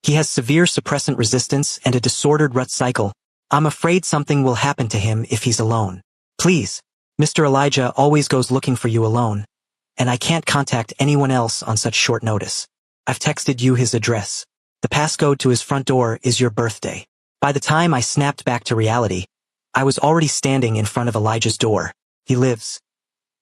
He has severe suppressant resistance and a disordered rut cycle. I'm afraid something will happen to him if he's alone. Please. Mr. Elijah always goes looking for you alone, and I can't contact anyone else on such short notice. I've texted you his address. The passcode to his front door is your birthday. By the time I snapped back to reality, I was already standing in front of Elijah's door. He lives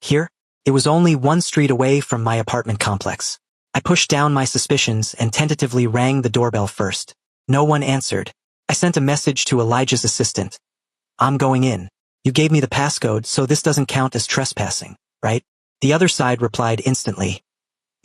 Here? It was only one street away from my apartment complex. I pushed down my suspicions and tentatively rang the doorbell first. No one answered. I sent a message to Elijah's assistant. I'm going in. You gave me the passcode, so this doesn't count as trespassing, right? The other side replied instantly.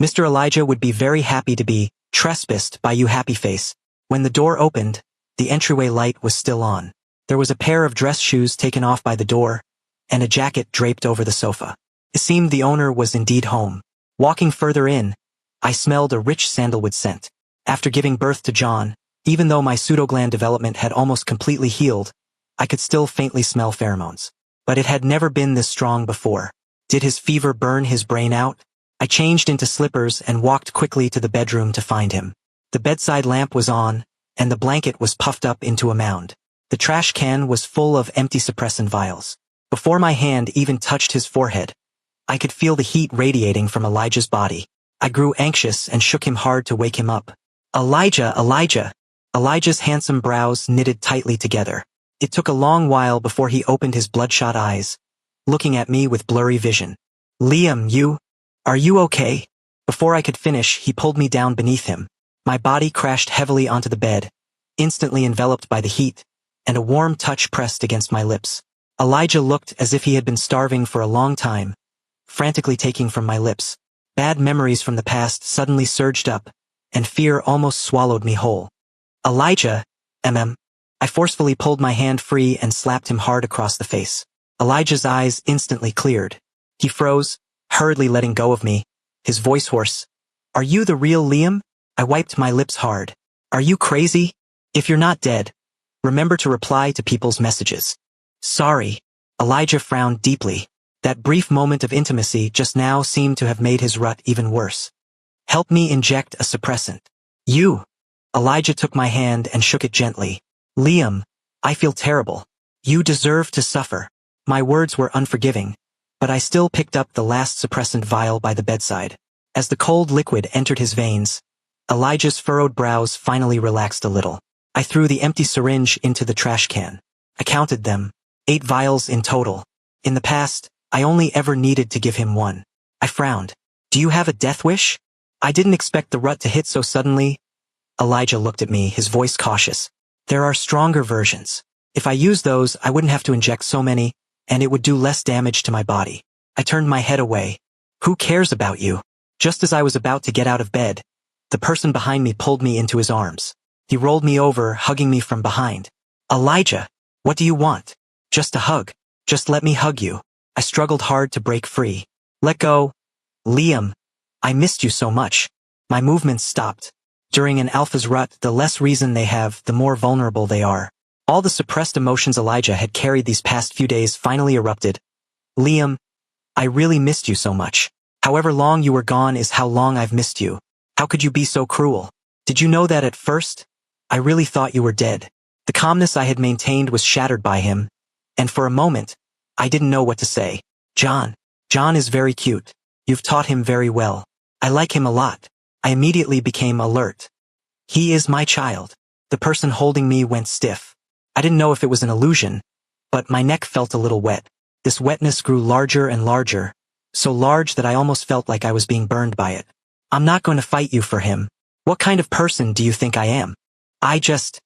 Mr. Elijah would be very happy to be trespassed by you, happy face. When the door opened, the entryway light was still on. There was a pair of dress shoes taken off by the door, and a jacket draped over the sofa. It seemed the owner was indeed home. Walking further in, I smelled a rich sandalwood scent. After giving birth to John, even though my pseudogland development had almost completely healed, I could still faintly smell pheromones. But it had never been this strong before. Did his fever burn his brain out? I changed into slippers and walked quickly to the bedroom to find him. The bedside lamp was on, and the blanket was puffed up into a mound. The trash can was full of empty suppressant vials. Before my hand even touched his forehead, I could feel the heat radiating from Elijah's body. I grew anxious and shook him hard to wake him up. Elijah, Elijah! Elijah's handsome brows knitted tightly together. It took a long while before he opened his bloodshot eyes, looking at me with blurry vision. Liam, are you okay? Before I could finish, he pulled me down beneath him. My body crashed heavily onto the bed, instantly enveloped by the heat, and a warm touch pressed against my lips. Elijah looked as if he had been starving for a long time, frantically taking from my lips. Bad memories from the past suddenly surged up, and fear almost swallowed me whole. Elijah, I forcefully pulled my hand free and slapped him hard across the face. Elijah's eyes instantly cleared. He froze, hurriedly letting go of me, his voice hoarse. Are you the real Liam? I wiped my lips hard. Are you crazy? If you're not dead, remember to reply to people's messages. Sorry. Elijah frowned deeply. That brief moment of intimacy just now seemed to have made his rut even worse. Help me inject a suppressant. You. Elijah took my hand and shook it gently. Liam, I feel terrible. You deserve to suffer. My words were unforgiving, but I still picked up the last suppressant vial by the bedside. As the cold liquid entered his veins, Elijah's furrowed brows finally relaxed a little. I threw the empty syringe into the trash can. I counted them, 8 vials in total. In the past, I only ever needed to give him one. I frowned. Do you have a death wish? I didn't expect the rut to hit so suddenly. Elijah looked at me, his voice cautious. There are stronger versions. If I use those, I wouldn't have to inject so many, and it would do less damage to my body. I turned my head away. Who cares about you? Just as I was about to get out of bed, the person behind me pulled me into his arms. He rolled me over, hugging me from behind. Elijah, what do you want? Just a hug. Just let me hug you. I struggled hard to break free. Let go. Liam, I missed you so much. My movements stopped. During an alpha's rut, the less reason they have, the more vulnerable they are. All the suppressed emotions Elijah had carried these past few days finally erupted. Liam, I really missed you so much. However long you were gone is how long I've missed you. How could you be so cruel? Did you know that at first? I really thought you were dead. The calmness I had maintained was shattered by him, and for a moment, I didn't know what to say. John is very cute. You've taught him very well. I like him a lot. I immediately became alert. He is my child. The person holding me went stiff. I didn't know if it was an illusion, but my neck felt a little wet. This wetness grew larger and larger, so large that I almost felt like I was being burned by it. I'm not going to fight you for him. What kind of person do you think I am? I just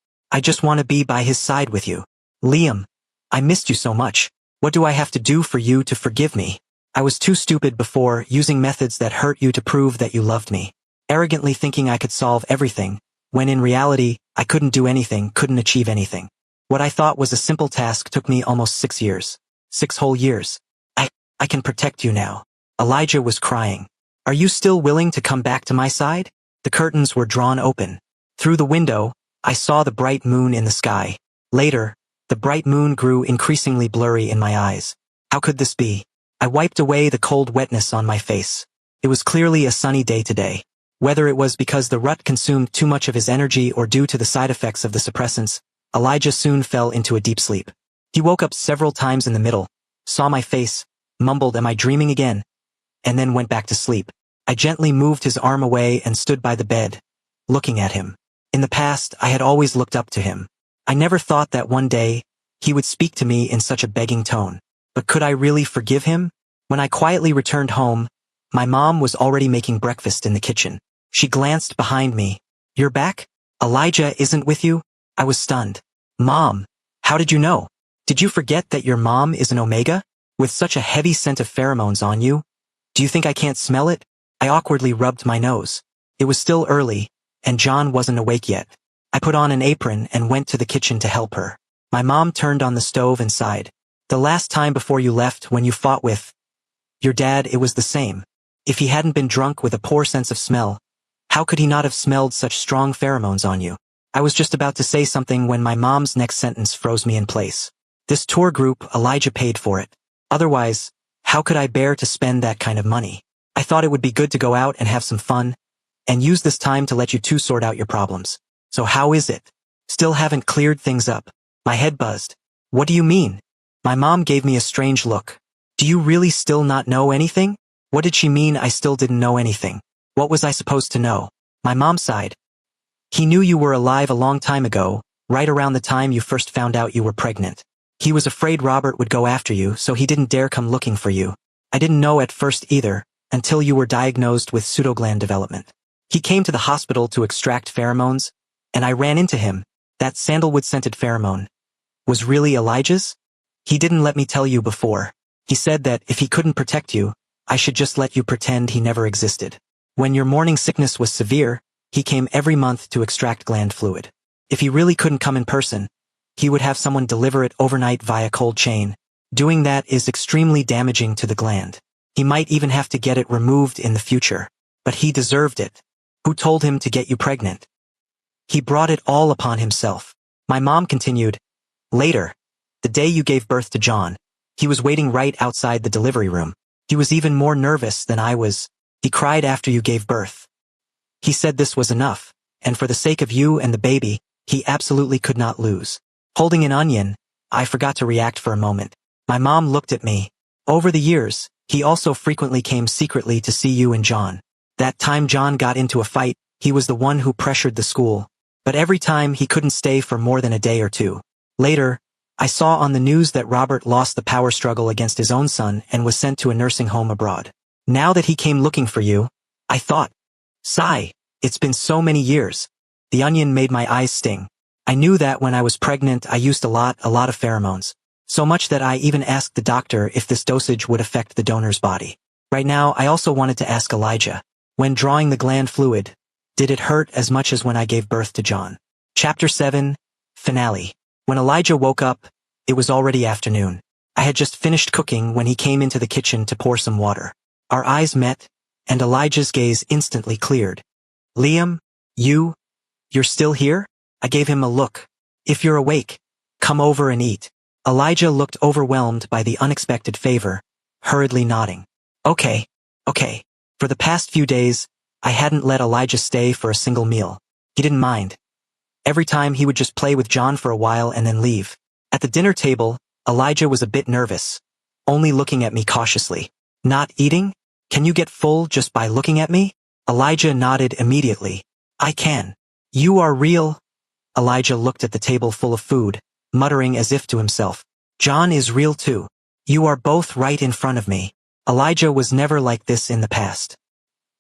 want to be by his side with you. Liam, I missed you so much. What do I have to do for you to forgive me? I was too stupid before, using methods that hurt you to prove that you loved me. Arrogantly thinking I could solve everything, when in reality, I couldn't do anything, couldn't achieve anything. What I thought was a simple task took me almost 6 years. 6 whole years. I can protect you now. Elijah was crying. Are you still willing to come back to my side? The curtains were drawn open. Through the window, I saw the bright moon in the sky. Later, the bright moon grew increasingly blurry in my eyes. How could this be? I wiped away the cold wetness on my face. It was clearly a sunny day today. Whether it was because the rut consumed too much of his energy or due to the side effects of the suppressants, Elijah soon fell into a deep sleep. He woke up several times in the middle, saw my face, mumbled, "Am I dreaming again?" and then went back to sleep. I gently moved his arm away and stood by the bed, looking at him. In the past, I had always looked up to him. I never thought that one day, he would speak to me in such a begging tone. But could I really forgive him? When I quietly returned home, my mom was already making breakfast in the kitchen. She glanced behind me. "You're back? Elijah isn't with you?" I was stunned. "Mom, how did you know? Did you forget that your mom is an Omega? With such a heavy scent of pheromones on you? Do you think I can't smell it?" I awkwardly rubbed my nose. It was still early, and John wasn't awake yet. I put on an apron and went to the kitchen to help her. My mom turned on the stove and sighed. "The last time before you left, when you fought with your dad, it was the same. If he hadn't been drunk with a poor sense of smell, how could he not have smelled such strong pheromones on you?" I was just about to say something when my mom's next sentence froze me in place. "This tour group, Elijah paid for it. Otherwise, how could I bear to spend that kind of money? I thought it would be good to go out and have some fun, and use this time to let you two sort out your problems. So how is it? Still haven't cleared things up?" My head buzzed. "What do you mean?" My mom gave me a strange look. "Do you really still not know anything?" What did she mean I still didn't know anything? What was I supposed to know? My mom sighed. "He knew you were alive a long time ago, right around the time you first found out you were pregnant. He was afraid Robert would go after you, so he didn't dare come looking for you. I didn't know at first either, until you were diagnosed with pseudogland development. He came to the hospital to extract pheromones, and I ran into him. That sandalwood-scented pheromone was really Elijah's? He didn't let me tell you before. He said that if he couldn't protect you, I should just let you pretend he never existed. When your morning sickness was severe, he came every month to extract gland fluid. If he really couldn't come in person, he would have someone deliver it overnight via cold chain. Doing that is extremely damaging to the gland. He might even have to get it removed in the future. But he deserved it. Who told him to get you pregnant? He brought it all upon himself." My mom continued. "Later, the day you gave birth to John, he was waiting right outside the delivery room. He was even more nervous than I was. He cried after you gave birth. He said this was enough, and for the sake of you and the baby, he absolutely could not lose." Holding an onion, I forgot to react for a moment. My mom looked at me. "Over the years, he also frequently came secretly to see you and John. That time John got into a fight, he was the one who pressured the school. But every time he couldn't stay for more than a day or two. Later, I saw on the news that Robert lost the power struggle against his own son and was sent to a nursing home abroad. Now that he came looking for you, I thought, sigh, it's been so many years." The onion made my eyes sting. "I knew that when I was pregnant I used a lot of pheromones. So much that I even asked the doctor if this dosage would affect the donor's body. Right now I also wanted to ask Elijah, when drawing the gland fluid, did it hurt as much as when I gave birth to John?" Chapter 7, Finale. When Elijah woke up, it was already afternoon. I had just finished cooking when he came into the kitchen to pour some water. Our eyes met, and Elijah's gaze instantly cleared. "Liam, you're still here?" I gave him a look. "If you're awake, come over and eat." Elijah looked overwhelmed by the unexpected favor, hurriedly nodding. Okay. For the past few days, I hadn't let Elijah stay for a single meal. He didn't mind. Every time he would just play with John for a while and then leave. At the dinner table, Elijah was a bit nervous, only looking at me cautiously. "Not eating? Can you get full just by looking at me?" Elijah nodded immediately. "I can." "You are real?" Elijah looked at the table full of food, muttering as if to himself. "John is real too. You are both right in front of me." Elijah was never like this in the past.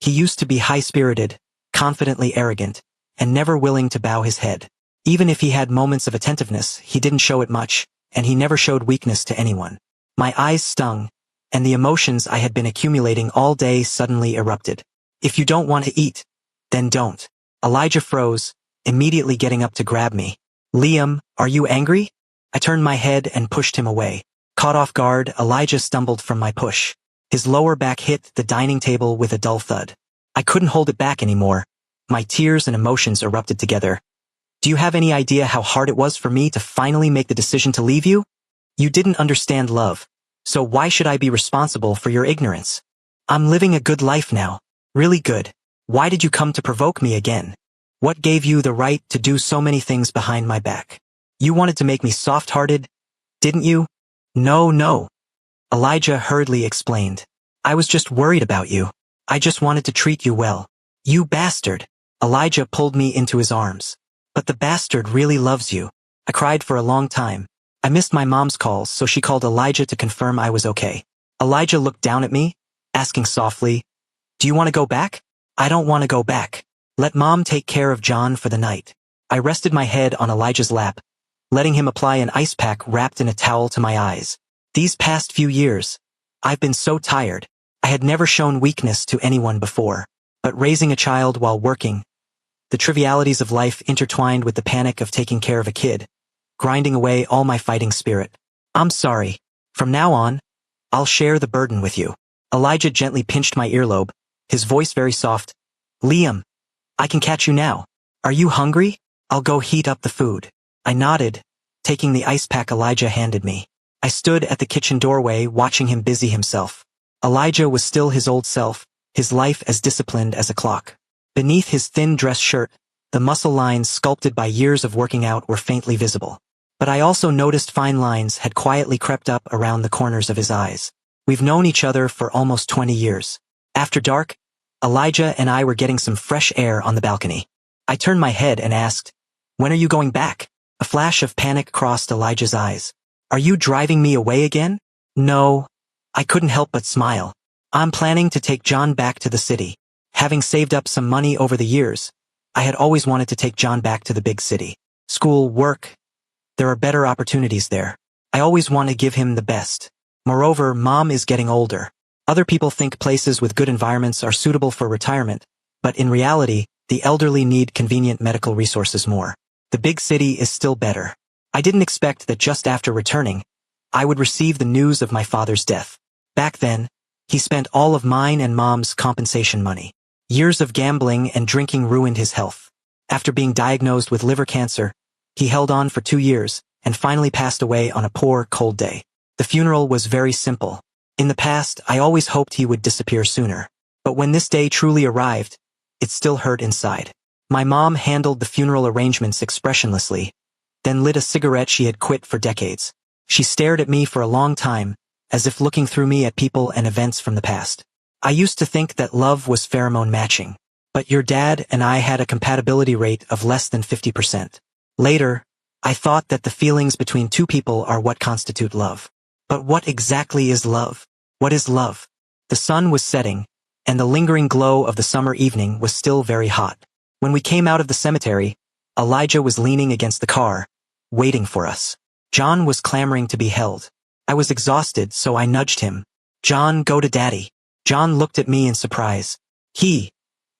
He used to be high-spirited, confidently arrogant, and never willing to bow his head. Even if he had moments of attentiveness, he didn't show it much, and he never showed weakness to anyone. My eyes stung, and the emotions I had been accumulating all day suddenly erupted. "If you don't want to eat, then don't." Elijah froze, immediately getting up to grab me. "Liam, are you angry?" I turned my head and pushed him away. Caught off guard, Elijah stumbled from my push. His lower back hit the dining table with a dull thud. I couldn't hold it back anymore. My tears and emotions erupted together. "Do you have any idea how hard it was for me to finally make the decision to leave you? You didn't understand love, so why should I be responsible for your ignorance? I'm living a good life now. Really good. Why did you come to provoke me again? What gave you the right to do so many things behind my back? You wanted to make me soft-hearted, didn't you?" No. Elijah hurriedly explained. "I was just worried about you. I just wanted to treat you well." "You bastard." Elijah pulled me into his arms. "But the bastard really loves you." I cried for a long time. I missed my mom's calls, so she called Elijah to confirm I was okay. Elijah looked down at me, asking softly, "Do you want to go back?" "I don't want to go back. Let Mom take care of John for the night." I rested my head on Elijah's lap, letting him apply an ice pack wrapped in a towel to my eyes. These past few years, I've been so tired. I had never shown weakness to anyone before. But raising a child while working, the trivialities of life intertwined with the panic of taking care of a kid, grinding away all my fighting spirit. "I'm sorry. From now on, I'll share the burden with you." Elijah gently pinched my earlobe, his voice very soft. "Liam, I can catch you now. Are you hungry? I'll go heat up the food." I nodded, taking the ice pack Elijah handed me. I stood at the kitchen doorway watching him busy himself. Elijah was still his old self, his life as disciplined as a clock. Beneath his thin dress shirt, the muscle lines sculpted by years of working out were faintly visible. But I also noticed fine lines had quietly crept up around the corners of his eyes. We've known each other for almost 20 years. After dark, Elijah and I were getting some fresh air on the balcony. I turned my head and asked, "When are you going back?" A flash of panic crossed Elijah's eyes. "Are you driving me away again?" "No." I couldn't help but smile. "I'm planning to take John back to the city. Having saved up some money over the years, I had always wanted to take John back to the big city. School, work, there are better opportunities there. I always want to give him the best. Moreover, Mom is getting older. Other people think places with good environments are suitable for retirement, but in reality, the elderly need convenient medical resources more. The big city is still better." I didn't expect that just after returning, I would receive the news of my father's death. Back then, he spent all of mine and Mom's compensation money. Years of gambling and drinking ruined his health. After being diagnosed with liver cancer, he held on for 2 years and finally passed away on a poor, cold day. The funeral was very simple. In the past, I always hoped he would disappear sooner. But when this day truly arrived, it still hurt inside. My mom handled the funeral arrangements expressionlessly, then lit a cigarette she had quit for decades. She stared at me for a long time, as if looking through me at people and events from the past. "I used to think that love was pheromone matching, but your dad and I had a compatibility rate of less than 50%. Later, I thought that the feelings between two people are what constitute love. But what exactly is love? What is love?" The sun was setting, and the lingering glow of the summer evening was still very hot. When we came out of the cemetery, Elijah was leaning against the car, waiting for us. John was clamoring to be held. I was exhausted, so I nudged him. "John, go to Daddy." John looked at me in surprise.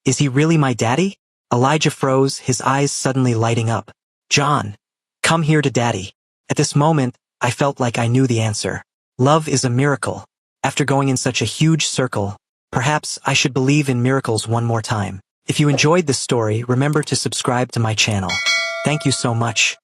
Is he really my daddy?" Elijah froze, his eyes suddenly lighting up. "John, come here to Daddy." At this moment, I felt like I knew the answer. Love is a miracle. After going in such a huge circle, perhaps I should believe in miracles one more time. If you enjoyed this story, remember to subscribe to my channel. Thank you so much.